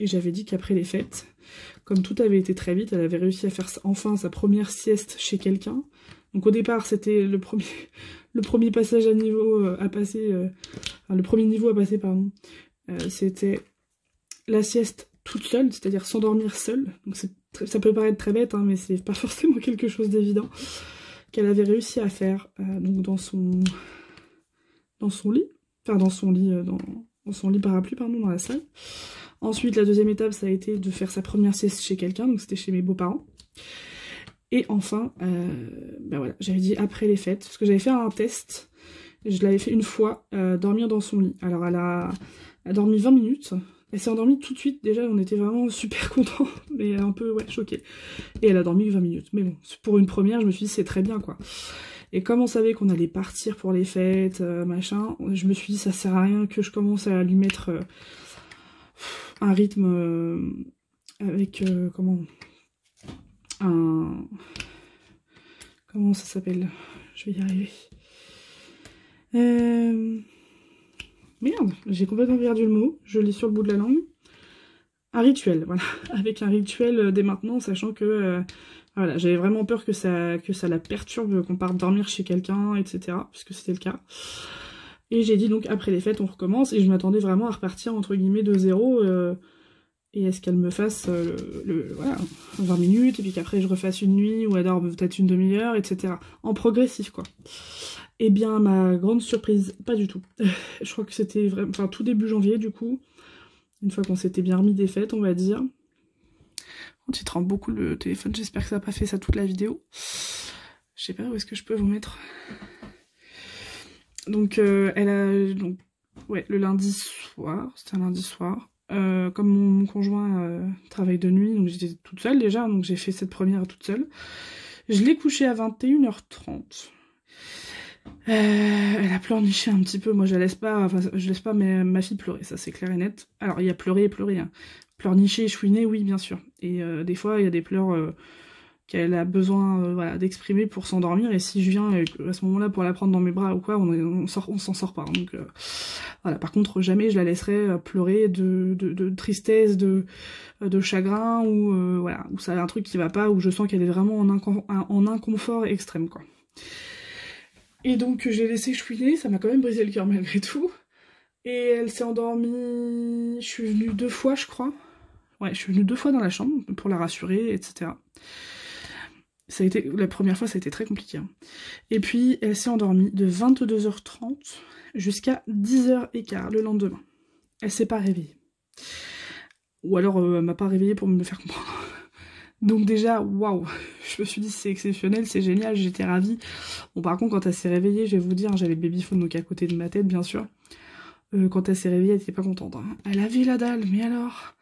j'avais dit qu'après les fêtes, comme tout avait été très vite, elle avait réussi à faire enfin sa première sieste chez quelqu'un. Donc au départ, c'était le premier passage à niveau à passer, enfin, le premier niveau à passer, pardon, c'était la sieste toute seule, c'est-à-dire s'endormir seule. Donc ça peut paraître très bête, hein, mais c'est pas forcément quelque chose d'évident, qu'elle avait réussi à faire donc dans son lit, enfin dans son lit parapluie, pardon, dans la salle. Ensuite, la deuxième étape, ça a été de faire sa première sieste chez quelqu'un, donc c'était chez mes beaux-parents. Et enfin, ben voilà, j'avais dit après les fêtes, parce que j'avais fait un test, je l'avais fait une fois, dormir dans son lit. Alors elle a dormi 20 minutes, elle s'est endormie tout de suite, déjà on était vraiment super contents, mais un peu ouais, choqués. Et elle a dormi 20 minutes, mais bon, pour une première, je me suis dit c'est très bien quoi. Et comme on savait qu'on allait partir pour les fêtes, machin, je me suis dit ça sert à rien que je commence à lui mettre un rythme avec, comment ça s'appelle? Je vais y arriver. Merde, j'ai complètement perdu le mot, je l'ai sur le bout de la langue. Un rituel, voilà, avec un rituel dès maintenant, sachant que voilà, j'avais vraiment peur que ça la perturbe, qu'on parte dormir chez quelqu'un, etc., puisque c'était le cas. Et j'ai dit donc après les fêtes on recommence, et je m'attendais vraiment à repartir entre guillemets de zéro, et à ce qu'elle me fasse voilà, 20 minutes, et puis qu'après je refasse une nuit, ou elle dort peut-être une demi-heure, etc. En progressif quoi. Et bien ma grande surprise, pas du tout. Je crois que c'était vraiment, enfin tout début janvier du coup, une fois qu'on s'était bien remis des fêtes on va dire. Il tremble beaucoup le téléphone, j'espère que ça n'a pas fait ça toute la vidéo. Je sais pas où est-ce que je peux vous mettre. Donc elle a... Donc, ouais, le lundi soir, c'était un lundi soir. Comme mon conjoint travaille de nuit, donc j'étais toute seule déjà, donc j'ai fait cette première toute seule. Je l'ai couchée à 21h30. Elle a pleurniché un petit peu, moi je laisse pas ma fille pleurer, ça c'est clair et net. Alors il y a pleurer et pleurer, hein. Pleurnicher, chouiner, oui bien sûr. Et des fois il y a des pleurs qu'elle a besoin voilà, d'exprimer pour s'endormir, et si je viens à ce moment-là pour la prendre dans mes bras ou quoi, on s'en sort pas. Donc voilà, par contre jamais je la laisserai pleurer de tristesse, de chagrin, ou voilà, ou ça a un truc qui va pas, où je sens qu'elle est vraiment en inconfort extrême quoi. Et donc j'ai laissé chouiner, ça m'a quand même brisé le cœur malgré tout. Et elle s'est endormie, je suis venue 2 fois je crois. Ouais, je suis venue 2 fois dans la chambre pour la rassurer, etc. Ça a été, la première fois ça a été très compliqué. Hein. Et puis elle s'est endormie de 22h30 jusqu'à 10h15 le lendemain. Elle s'est pas réveillée. Ou alors elle m'a pas réveillée pour me faire comprendre. Donc déjà, waouh, je me suis dit c'est exceptionnel, c'est génial, j'étais ravie. Bon par contre quand elle s'est réveillée, je vais vous dire, j'avais le babyphone donc à côté de ma tête bien sûr. Quand elle s'est réveillée, elle était pas contente. Hein. Elle avait la dalle, mais alors...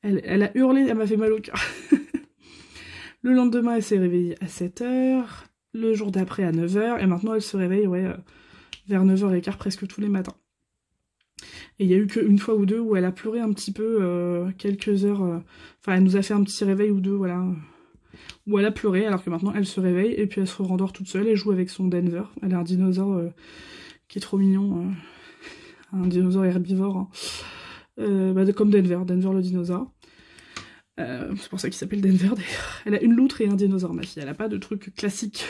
Elle a hurlé, elle m'a fait mal au cœur. Le lendemain, elle s'est réveillée à 7h, le jour d'après à 9h, et maintenant elle se réveille vers 9h15 presque tous les matins. Et il y a eu qu'une fois ou deux où elle a pleuré un petit peu, quelques heures... Enfin, elle nous a fait un petit réveil ou deux, voilà... Où elle a pleuré, alors que maintenant elle se réveille, et puis elle se rendort toute seule, elle joue avec son Denver. Elle a un dinosaure qui est trop mignon, un dinosaure herbivore, hein. Comme Denver le dinosaure. C'est pour ça qu'il s'appelle Denver d'ailleurs. Elle a une loutre et un dinosaure, ma fille. Elle a pas de truc classique.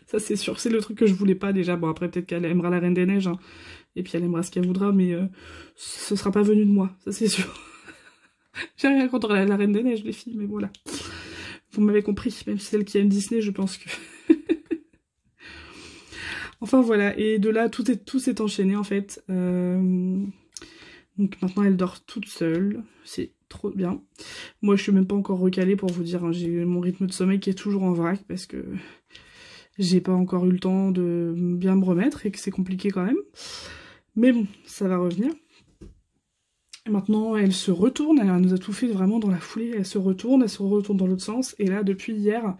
Ça c'est sûr, c'est le truc que je voulais pas déjà. Bon après peut-être qu'elle aimera la Reine des Neiges, hein. Et puis elle aimera ce qu'elle voudra, mais ce sera pas venu de moi, ça c'est sûr. J'ai rien contre la Reine des Neiges, les filles, mais voilà. Vous m'avez compris, même si celle qui aime Disney, je pense que... Enfin voilà, et de là tout s'est enchaîné en fait. Donc maintenant elle dort toute seule, c'est trop bien. Moi je suis même pas encore recalée pour vous dire, hein, j'ai mon rythme de sommeil qui est toujours en vrac parce que j'ai pas encore eu le temps de bien me remettre et que c'est compliqué quand même. Mais bon, ça va revenir. Et maintenant elle se retourne, elle nous a tout fait vraiment dans la foulée, elle se retourne dans l'autre sens, et là depuis hier...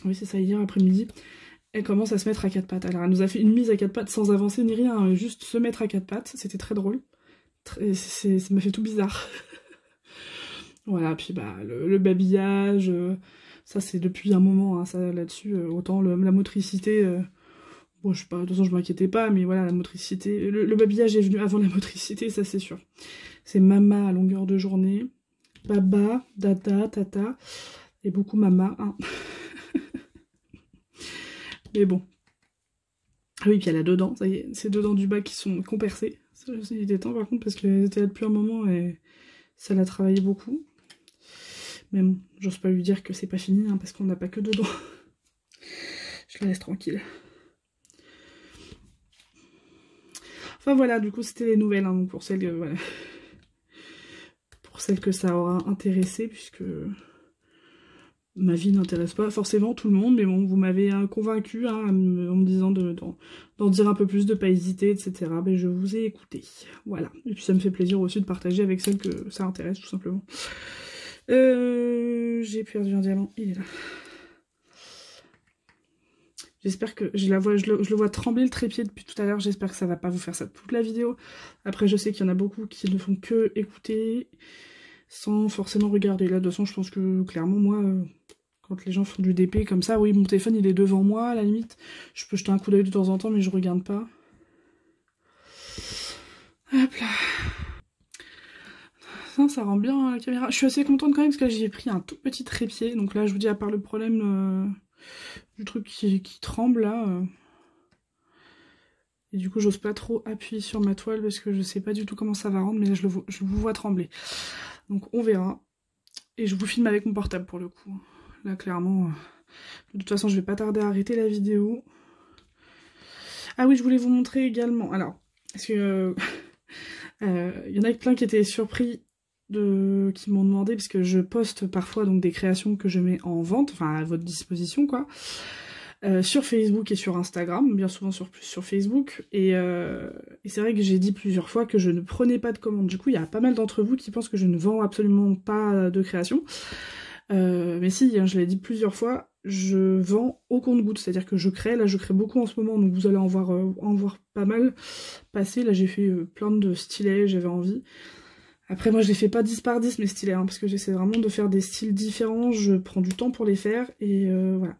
oui c'est ça, hier après-midi, elle commence à se mettre à 4 pattes. Alors elle nous a fait une mise à 4 pattes sans avancer ni rien, hein, juste se mettre à 4 pattes, c'était très drôle. Ça m'a fait tout bizarre. Voilà, puis bah le babillage, ça c'est depuis un moment, hein, ça là-dessus, autant la motricité, bon je sais pas, de toute façon je m'inquiétais pas, mais voilà, la motricité, le babillage est venu avant la motricité, ça c'est sûr. C'est mama à longueur de journée, baba, dada, tata, et beaucoup mama, hein. Mais bon. Ah oui, puis elle a 2 dents, ça y est, ces 2 dents du bas qui sont percées. Ça, il était temps par contre, parce qu'elles étaient là depuis un moment et ça l'a travaillé beaucoup. Mais bon, j'ose pas lui dire que c'est pas fini, hein, parce qu'on n'a pas que 2 dents. Je la laisse tranquille. Enfin voilà, du coup c'était les nouvelles, hein, pour celles, voilà. Pour celles que ça aura intéressé, puisque... Ma vie n'intéresse pas forcément tout le monde, mais bon, vous m'avez convaincu, hein, en me disant d'en dire un peu plus, de pas hésiter, etc. Ben, je vous ai écouté. Voilà. Et puis ça me fait plaisir aussi de partager avec celles que ça intéresse, tout simplement. J'ai perdu un diamant, il est là. J'espère que... je le vois trembler le trépied depuis tout à l'heure, j'espère que ça va pas vous faire ça toute la vidéo. Après, je sais qu'il y en a beaucoup qui ne font que écouter, sans forcément regarder. Là, de toute façon, je pense que, clairement, moi... Quand les gens font du DP comme ça, oui, mon téléphone il est devant moi, à la limite. Je peux jeter un coup d'œil de temps en temps, mais je regarde pas. Hop là. Ça rend bien la caméra. Je suis assez contente quand même, parce que là j'ai pris un tout petit trépied. Donc là, je vous dis, à part le problème du truc qui tremble, là... Et du coup, j'ose pas trop appuyer sur ma toile, parce que je sais pas du tout comment ça va rendre, mais là, je vous vois trembler. Donc on verra. Et je vous filme avec mon portable, pour le coup. Là, clairement, de toute façon, je vais pas tarder à arrêter la vidéo. Ah oui, je voulais vous montrer également. Alors, parce que il y en a plein qui étaient surpris qui m'ont demandé, parce que je poste parfois donc des créations que je mets en vente, enfin à votre disposition quoi, sur Facebook et sur Instagram, bien souvent plus sur Facebook, et c'est vrai que j'ai dit plusieurs fois que je ne prenais pas de commandes. Du coup il y a pas mal d'entre vous qui pensent que je ne vends absolument pas de création, mais si, hein, je l'ai dit plusieurs fois, je vends au compte-gouttes, c'est-à-dire que je crée beaucoup en ce moment, donc vous allez en voir pas mal passer. Là j'ai fait plein de stylets, j'avais envie. Après moi je les fais pas 10 par 10 mes stylets, hein, parce que j'essaie vraiment de faire des styles différents, je prends du temps pour les faire, et voilà.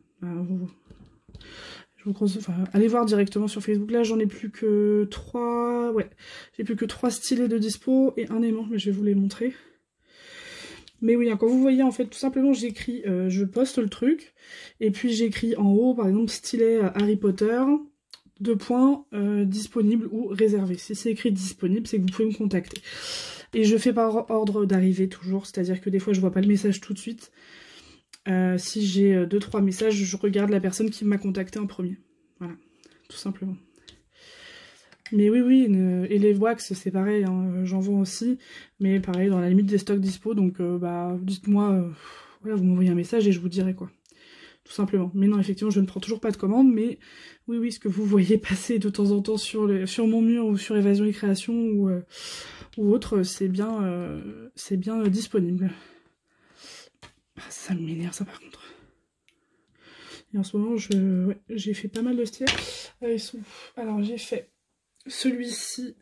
Je vous conseille, allez voir directement sur Facebook. Là j'en ai plus que 3, ouais, j'ai plus que 3 stylets de dispo et un aimant, mais je vais vous les montrer. Mais oui, hein, quand vous voyez en fait tout simplement j'écris, je poste le truc, et puis j'écris en haut par exemple stylet Harry Potter, disponible ou réservé. Si c'est écrit disponible, c'est que vous pouvez me contacter. Et je fais par ordre d'arrivée toujours, c'est-à-dire que des fois je vois pas le message tout de suite. Si j'ai 2-3 messages, je regarde la personne qui m'a contacté en premier. Voilà, tout simplement. Mais oui, et les wax c'est pareil, hein, j'en vends aussi, mais pareil dans la limite des stocks dispo, donc bah dites-moi, voilà, vous m'envoyez un message et je vous dirai quoi. Tout simplement. Mais non, effectivement, je ne prends toujours pas de commandes, mais oui, ce que vous voyez passer de temps en temps sur mon mur ou sur Évasion et Création ou autre, c'est bien disponible. Ah, ça m'énerve ça par contre. Et en ce moment, j'ai fait pas mal de stylets. Alors j'ai fait celui-ci.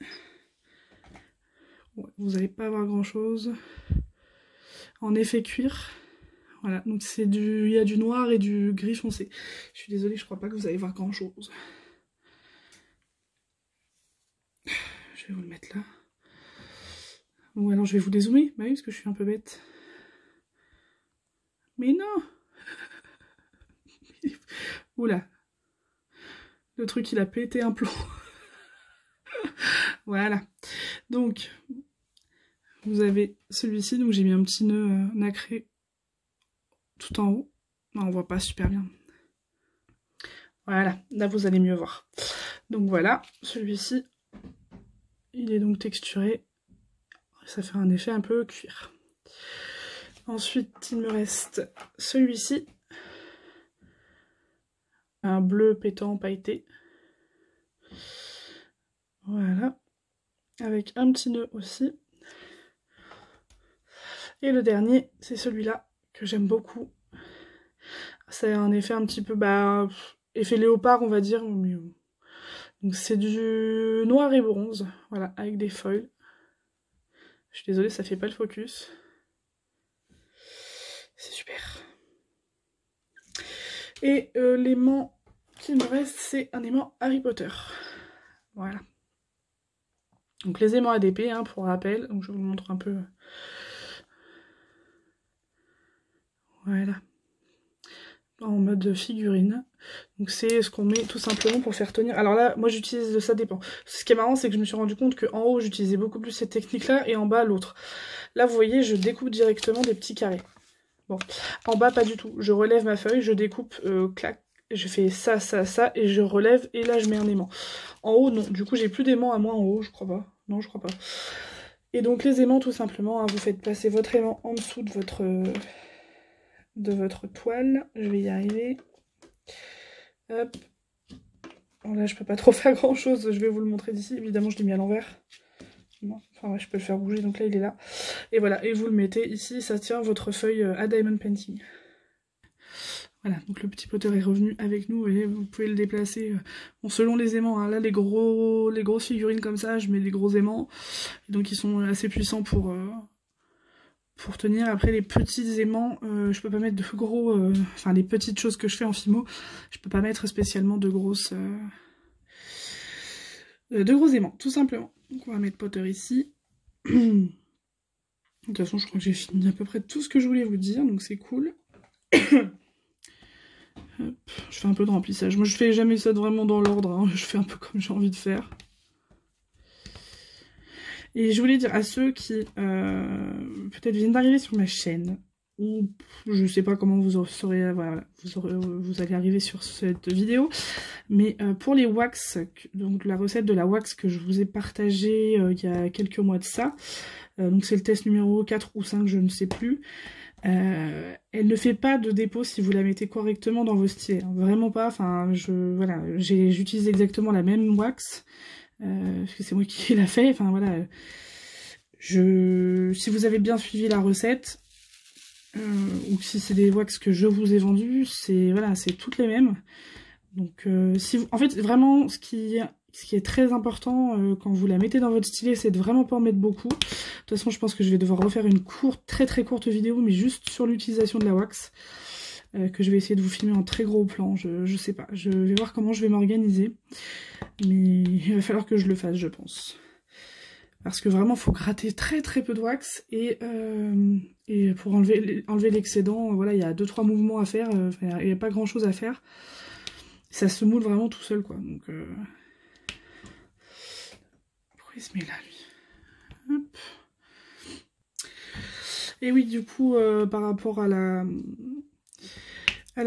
Ouais, vous n'allez pas avoir grand chose. En effet cuir. Voilà, donc il y a du noir et du gris foncé. Je suis désolée, je crois pas que vous allez voir grand chose. Je vais vous le mettre là. Ou alors je vais vous dézoomer, bah oui, parce que je suis un peu bête. Mais non. Oula. Le truc, il a pété un plomb. Voilà. Donc, vous avez celui-ci, donc j'ai mis un petit nœud nacré tout en haut. Non, on voit pas super bien. Voilà, là vous allez mieux voir. Donc voilà, celui-ci, il est donc texturé. Ça fait un effet un peu cuir. Ensuite, il me reste celui-ci. Un bleu pétant pailleté. Voilà. Avec un petit nœud aussi. Et le dernier, c'est celui-là, que j'aime beaucoup. C'est un effet un petit peu, effet léopard, on va dire. Donc c'est du noir et bronze, voilà, avec des foils. Je suis désolée, ça fait pas le focus. C'est super. Et l'aimant qui me reste, c'est un aimant Harry Potter. Voilà. Donc les aimants ADP, hein, pour rappel. Donc je vous montre un peu. Voilà. En mode figurine. Donc c'est ce qu'on met tout simplement pour faire tenir. Alors là, moi j'utilise, ça dépend. Ce qui est marrant, c'est que je me suis rendu compte qu'en haut, j'utilisais beaucoup plus cette technique-là, et en bas, l'autre. Là, vous voyez, je découpe directement des petits carrés. Bon, en bas, pas du tout. Je relève ma feuille, je découpe, clac, je fais ça, et je relève, et là, je mets un aimant. En haut, non. Du coup, j'ai plus d'aimant à moi en haut, je crois pas. Non, je crois pas. Et donc, les aimants, tout simplement, hein, vous faites placer votre aimant en dessous de votre toile. Je vais y arriver. Hop. Bon, là, je peux pas trop faire grand chose, je vais vous le montrer d'ici. Évidemment, je l'ai mis à l'envers. Enfin, ouais, je peux le faire bouger, donc là, il est là. Et voilà, et vous le mettez ici, ça tient votre feuille à diamond painting. Voilà, donc le petit poteur est revenu avec nous, et vous pouvez le déplacer bon, selon les aimants. Hein. Là, les grosses figurines comme ça, je mets des gros aimants. Et donc, ils sont assez puissants pour tenir. Après, les petits aimants, je peux pas mettre de gros... Enfin, les petites choses que je fais en Fimo, je peux pas mettre spécialement de gros aimants, tout simplement. Donc, on va mettre poteur ici. De toute façon, je crois que j'ai fini à peu près tout ce que je voulais vous dire, donc c'est cool. Hop, je fais un peu de remplissage. Moi, je fais jamais ça vraiment dans l'ordre, hein. Je fais un peu comme j'ai envie de faire. Et je voulais dire à ceux qui peut-être viennent d'arriver sur ma chaîne, ou je sais pas comment vous saurez, voilà, vous allez arriver sur cette vidéo, mais pour les wax, donc la recette de la wax que je vous ai partagée il y a quelques mois de ça, donc c'est le test numéro 4 ou 5, je ne sais plus. Elle ne fait pas de dépôt si vous la mettez correctement dans vos stylets, hein. Vraiment pas, enfin voilà, j'utilise exactement la même wax, parce que c'est moi qui l'a fait, enfin voilà. Si vous avez bien suivi la recette, ou si c'est des wax que je vous ai vendus, c'est voilà, c'est toutes les mêmes. Donc en fait vraiment ce qui est très important quand vous la mettez dans votre stylet, c'est de vraiment pas en mettre beaucoup. De toute façon je pense que je vais devoir refaire une très très courte vidéo, mais juste sur l'utilisation de la wax, que je vais essayer de vous filmer en très gros plan. Je sais pas, je vais voir comment je vais m'organiser, mais il va falloir que je le fasse, je pense. Parce que vraiment, il faut gratter très très peu de wax, et pour enlever l'excédent, voilà, il y a 2-3 mouvements à faire, il n'y a pas grand chose à faire. Ça se moule vraiment tout seul, quoi. Donc, pourquoi il se met là, lui? Hop. Et oui, du coup, par rapport à la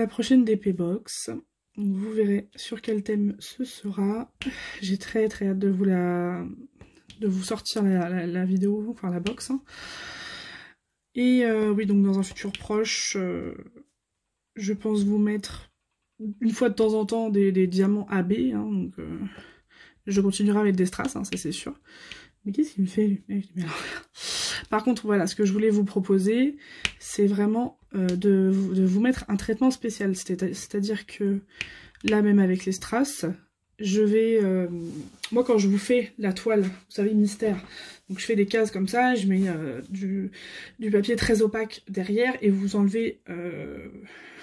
prochaine DP Box, vous verrez sur quel thème ce sera. J'ai très très hâte de vous sortir la vidéo, enfin la box, hein. Et oui, donc dans un futur proche, je pense vous mettre une fois de temps en temps des diamants AB, hein, donc je continuerai avec des strass, hein, ça c'est sûr. Mais qu'est-ce qu'il me fait, lui? Par contre, voilà, ce que je voulais vous proposer, c'est vraiment de vous mettre un traitement spécial, c'est-à-dire que là, même avec les strass, je vais, moi quand je vous fais la toile, vous savez, mystère, donc je fais des cases comme ça, je mets du papier très opaque derrière, et vous enlevez,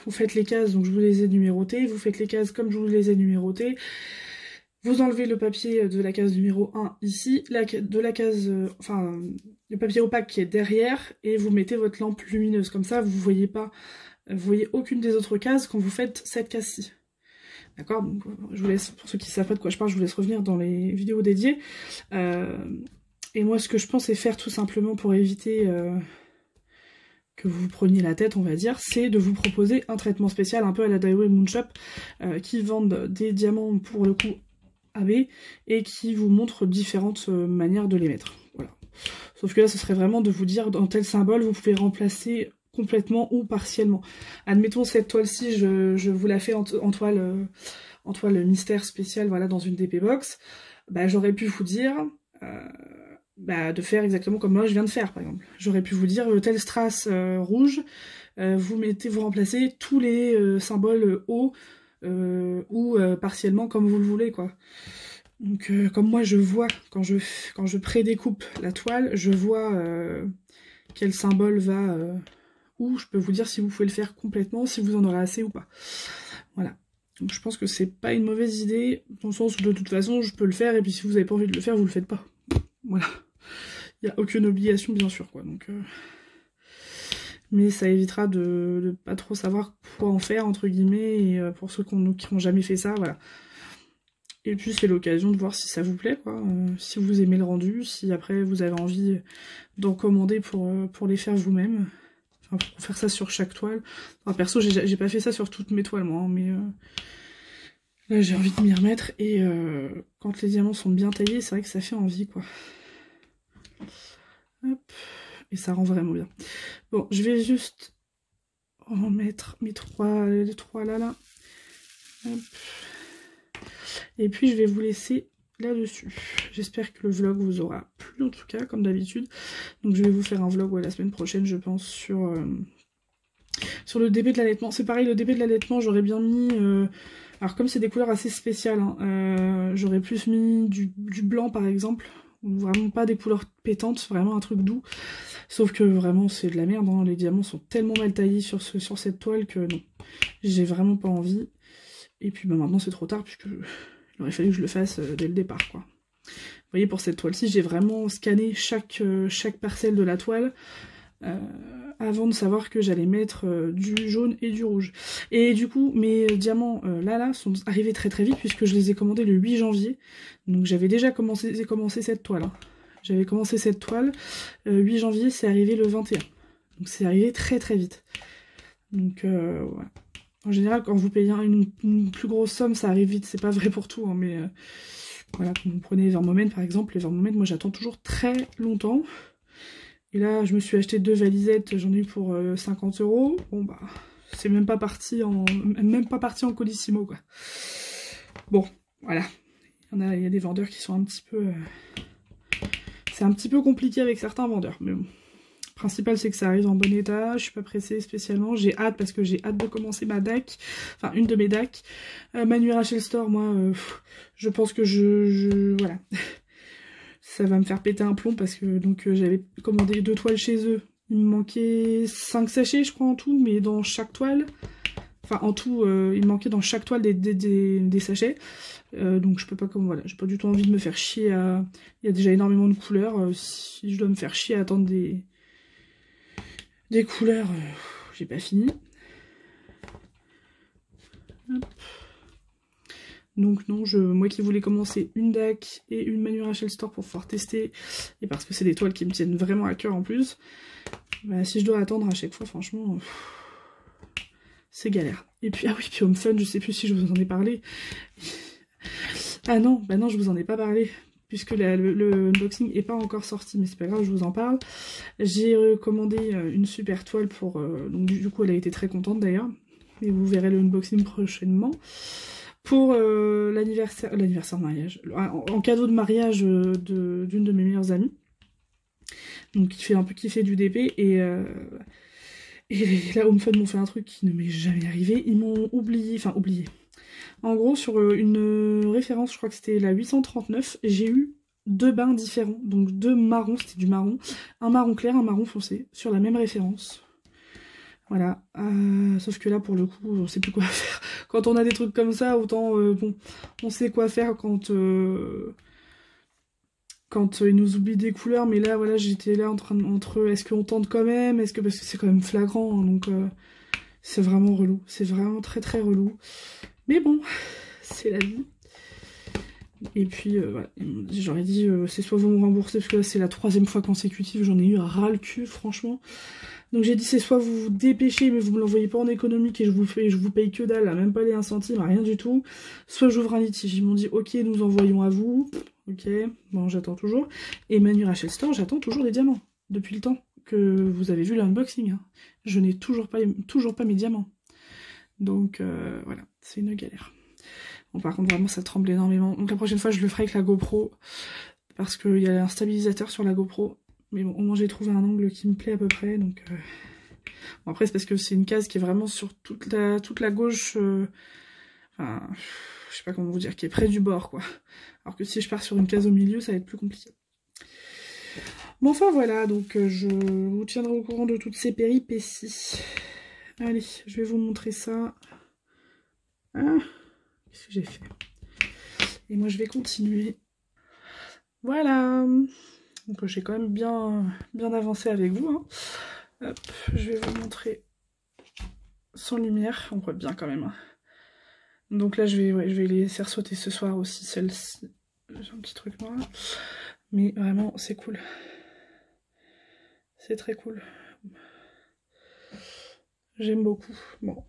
vous faites les cases, donc je vous les ai numérotées, vous faites les cases comme je vous les ai numérotées, vous enlevez le papier de la case numéro 1 ici, enfin, le papier opaque qui est derrière, et vous mettez votre lampe lumineuse, comme ça vous voyez pas, vous voyez aucune des autres cases quand vous faites cette case-ci. D'accord, donc je vous laisse, pour ceux qui ne savent pas de quoi je parle, je vous laisse revenir dans les vidéos dédiées. Et moi, ce que je pense c'est faire tout simplement pour éviter que vous vous preniez la tête, on va dire, c'est de vous proposer un traitement spécial, un peu à la Daiwa Moonshop, qui vendent des diamants pour le coup AB, et qui vous montrent différentes manières de les mettre. Voilà. Sauf que là, ce serait vraiment de vous dire, dans tel symbole, vous pouvez remplacer complètement ou partiellement. Admettons cette toile-ci, je vous la fais en toile mystère spécial, voilà, dans une DP Box. Bah, j'aurais pu vous dire de faire exactement comme moi je viens de faire, par exemple. J'aurais pu vous dire tel strass rouge, vous remplacez tous les symboles hauts ou partiellement comme vous le voulez, quoi. Donc comme moi je vois, quand je prédécoupe la toile, je vois quel symbole va où, je peux vous dire si vous pouvez le faire complètement, si vous en aurez assez ou pas. Voilà. Donc je pense que c'est pas une mauvaise idée, dans le sens où de toute façon je peux le faire, et puis si vous avez pas envie de le faire, vous le faites pas. Voilà. Il n'y a aucune obligation, bien sûr, quoi. Donc, mais ça évitera de pas trop savoir quoi en faire, entre guillemets, et pour ceux qui n'ont jamais fait ça, voilà. Et puis c'est l'occasion de voir si ça vous plaît, quoi. Si vous aimez le rendu, si après vous avez envie d'en commander pour les faire vous-même. Enfin, pour faire ça sur chaque toile. Enfin, perso, j'ai pas fait ça sur toutes mes toiles, moi, hein, mais là j'ai envie de m'y remettre, et quand les diamants sont bien taillés, c'est vrai que ça fait envie, quoi. Hop, et ça rend vraiment bien. Bon, je vais juste remettre mes les trois là. Hop. Et puis je vais vous laisser là-dessus. J'espère que le vlog vous aura plu, en tout cas, comme d'habitude. Donc je vais vous faire un vlog la semaine prochaine, je pense, sur le début de l'allaitement. C'est pareil, le début de l'allaitement, j'aurais bien mis... alors comme c'est des couleurs assez spéciales, hein, j'aurais plus mis du blanc, par exemple. Vraiment pas des couleurs pétantes, vraiment un truc doux. Sauf que vraiment c'est de la merde, hein. Les diamants sont tellement mal taillés sur cette toile que non. J'ai vraiment pas envie. Et puis bah, maintenant c'est trop tard, puisque il aurait fallu que je le fasse dès le départ, quoi. Vous voyez, pour cette toile-ci, j'ai vraiment scanné chaque parcelle de la toile avant de savoir que j'allais mettre du jaune et du rouge. Et du coup, mes diamants là sont arrivés très très vite, puisque je les ai commandés le 8 janvier. Donc j'avais déjà commencé cette toile, hein. J'avais commencé cette toile, 8 janvier, c'est arrivé le 21. Donc c'est arrivé très très vite. Donc voilà. En général, quand vous payez une plus grosse somme, ça arrive vite. C'est pas vrai pour tout, hein, mais voilà, quand vous prenez les Vermomènes par exemple, les Vermomènes, moi j'attends toujours très longtemps. Et là, je me suis acheté 2 valisettes, j'en ai eu pour 50 €. Bon bah, c'est même pas parti en Colissimo, quoi. Bon, voilà. Il y a des vendeurs qui sont un petit peu... C'est un petit peu compliqué avec certains vendeurs, mais bon. Le principal, c'est que ça arrive en bon état, je suis pas pressée spécialement, j'ai hâte parce que j'ai hâte de commencer ma DAC, enfin une de mes DAC. Manu Rachel Store, moi, je pense que voilà. Ça va me faire péter un plomb parce que donc j'avais commandé 2 toiles chez eux. Il me manquait 5 sachets, je crois, en tout, mais dans chaque toile... Enfin, en tout, il me manquait dans chaque toile des sachets. Donc je peux pas, comme voilà, j'ai pas du tout envie de me faire chier à... Il y a déjà énormément de couleurs. Si je dois me faire chier à attendre des couleurs, j'ai pas fini. Hop. Donc non, moi qui voulais commencer une DAC et une Manu Rachel Store pour pouvoir tester, et parce que c'est des toiles qui me tiennent vraiment à cœur en plus, bah, si je dois attendre à chaque fois, franchement... c'est galère. Et puis, ah oui, puis Home Fun, je sais plus si je vous en ai parlé. Ah non, bah non, je vous en ai pas parlé, puisque le unboxing est pas encore sorti, mais c'est pas grave, je vous en parle. J'ai commandé une super toile pour... donc du coup, elle a été très contente d'ailleurs, et vous verrez le unboxing prochainement. Pour l'anniversaire de mariage, en cadeau de mariage d'une de mes meilleures amies. Donc qui fait un peu kiffer du DP, et là, Home Fun m'ont fait un truc qui ne m'est jamais arrivé. Ils m'ont oublié. En gros, sur une référence, je crois que c'était la 839, j'ai eu 2 bains différents. Donc 2 marrons, c'était du marron. Un marron clair, un marron foncé, sur la même référence. Voilà. Sauf que là, pour le coup, on sait plus quoi faire. Quand on a des trucs comme ça, autant, bon, on sait quoi faire quand ils nous oublient des couleurs, mais là, voilà, j'étais là entre est-ce qu'on tente quand même, parce que c'est quand même flagrant, hein, donc c'est vraiment relou, c'est vraiment très très relou. Mais bon, c'est la vie. Et puis, voilà, j'aurais dit, c'est soit vous me remboursez, parce que là, c'est la 3e fois consécutive, j'en ai eu un ras le cul, franchement. Donc j'ai dit, c'est soit vous vous dépêchez, mais vous me l'envoyez pas en économique, et je vous paye que dalle, là, même pas les 1 centime, rien du tout. Soit j'ouvre un litige. Ils m'ont dit, ok, nous envoyons à vous. Ok, bon, j'attends toujours. Et Manu Rachel Store, j'attends toujours des diamants. Depuis le temps que vous avez vu l'unboxing. Hein. Je n'ai toujours pas mes diamants. Donc, voilà, c'est une galère. Bon, par contre, vraiment, ça tremble énormément. Donc la prochaine fois, je le ferai avec la GoPro. Parce qu'il y a un stabilisateur sur la GoPro. Mais bon, au moins, j'ai trouvé un angle qui me plaît à peu près. Donc, bon, après, c'est parce que c'est une case qui est vraiment sur toute la gauche... Enfin, je sais pas comment vous dire, qui est près du bord, quoi. Alors que si je pars sur une case au milieu, ça va être plus compliqué. Bon, enfin voilà, donc je vous tiendrai au courant de toutes ces péripéties. Allez, je vais vous montrer ça. Ah, qu'est-ce que j'ai fait? Et moi, je vais continuer. Voilà. Donc j'ai quand même bien avancé avec vous. Hein. Hop, je vais vous montrer sans lumière. On voit bien quand même. Hein. Donc là, je vais les faire sauter ce soir aussi, celle-ci. J'ai un petit truc noir. Mais vraiment, c'est cool. C'est très cool. J'aime beaucoup. Bon.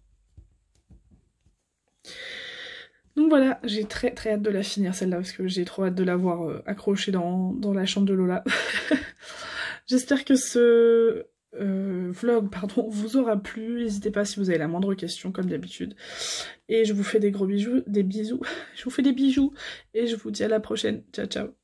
Donc voilà, j'ai très très hâte de la finir celle-là, parce que j'ai trop hâte de la voir accrochée dans la chambre de Lola. J'espère que ce vlog vous aura plu. N'hésitez pas si vous avez la moindre question, comme d'habitude. Et je vous fais des gros bisous, je vous fais des bijoux, et je vous dis à la prochaine. Ciao ciao.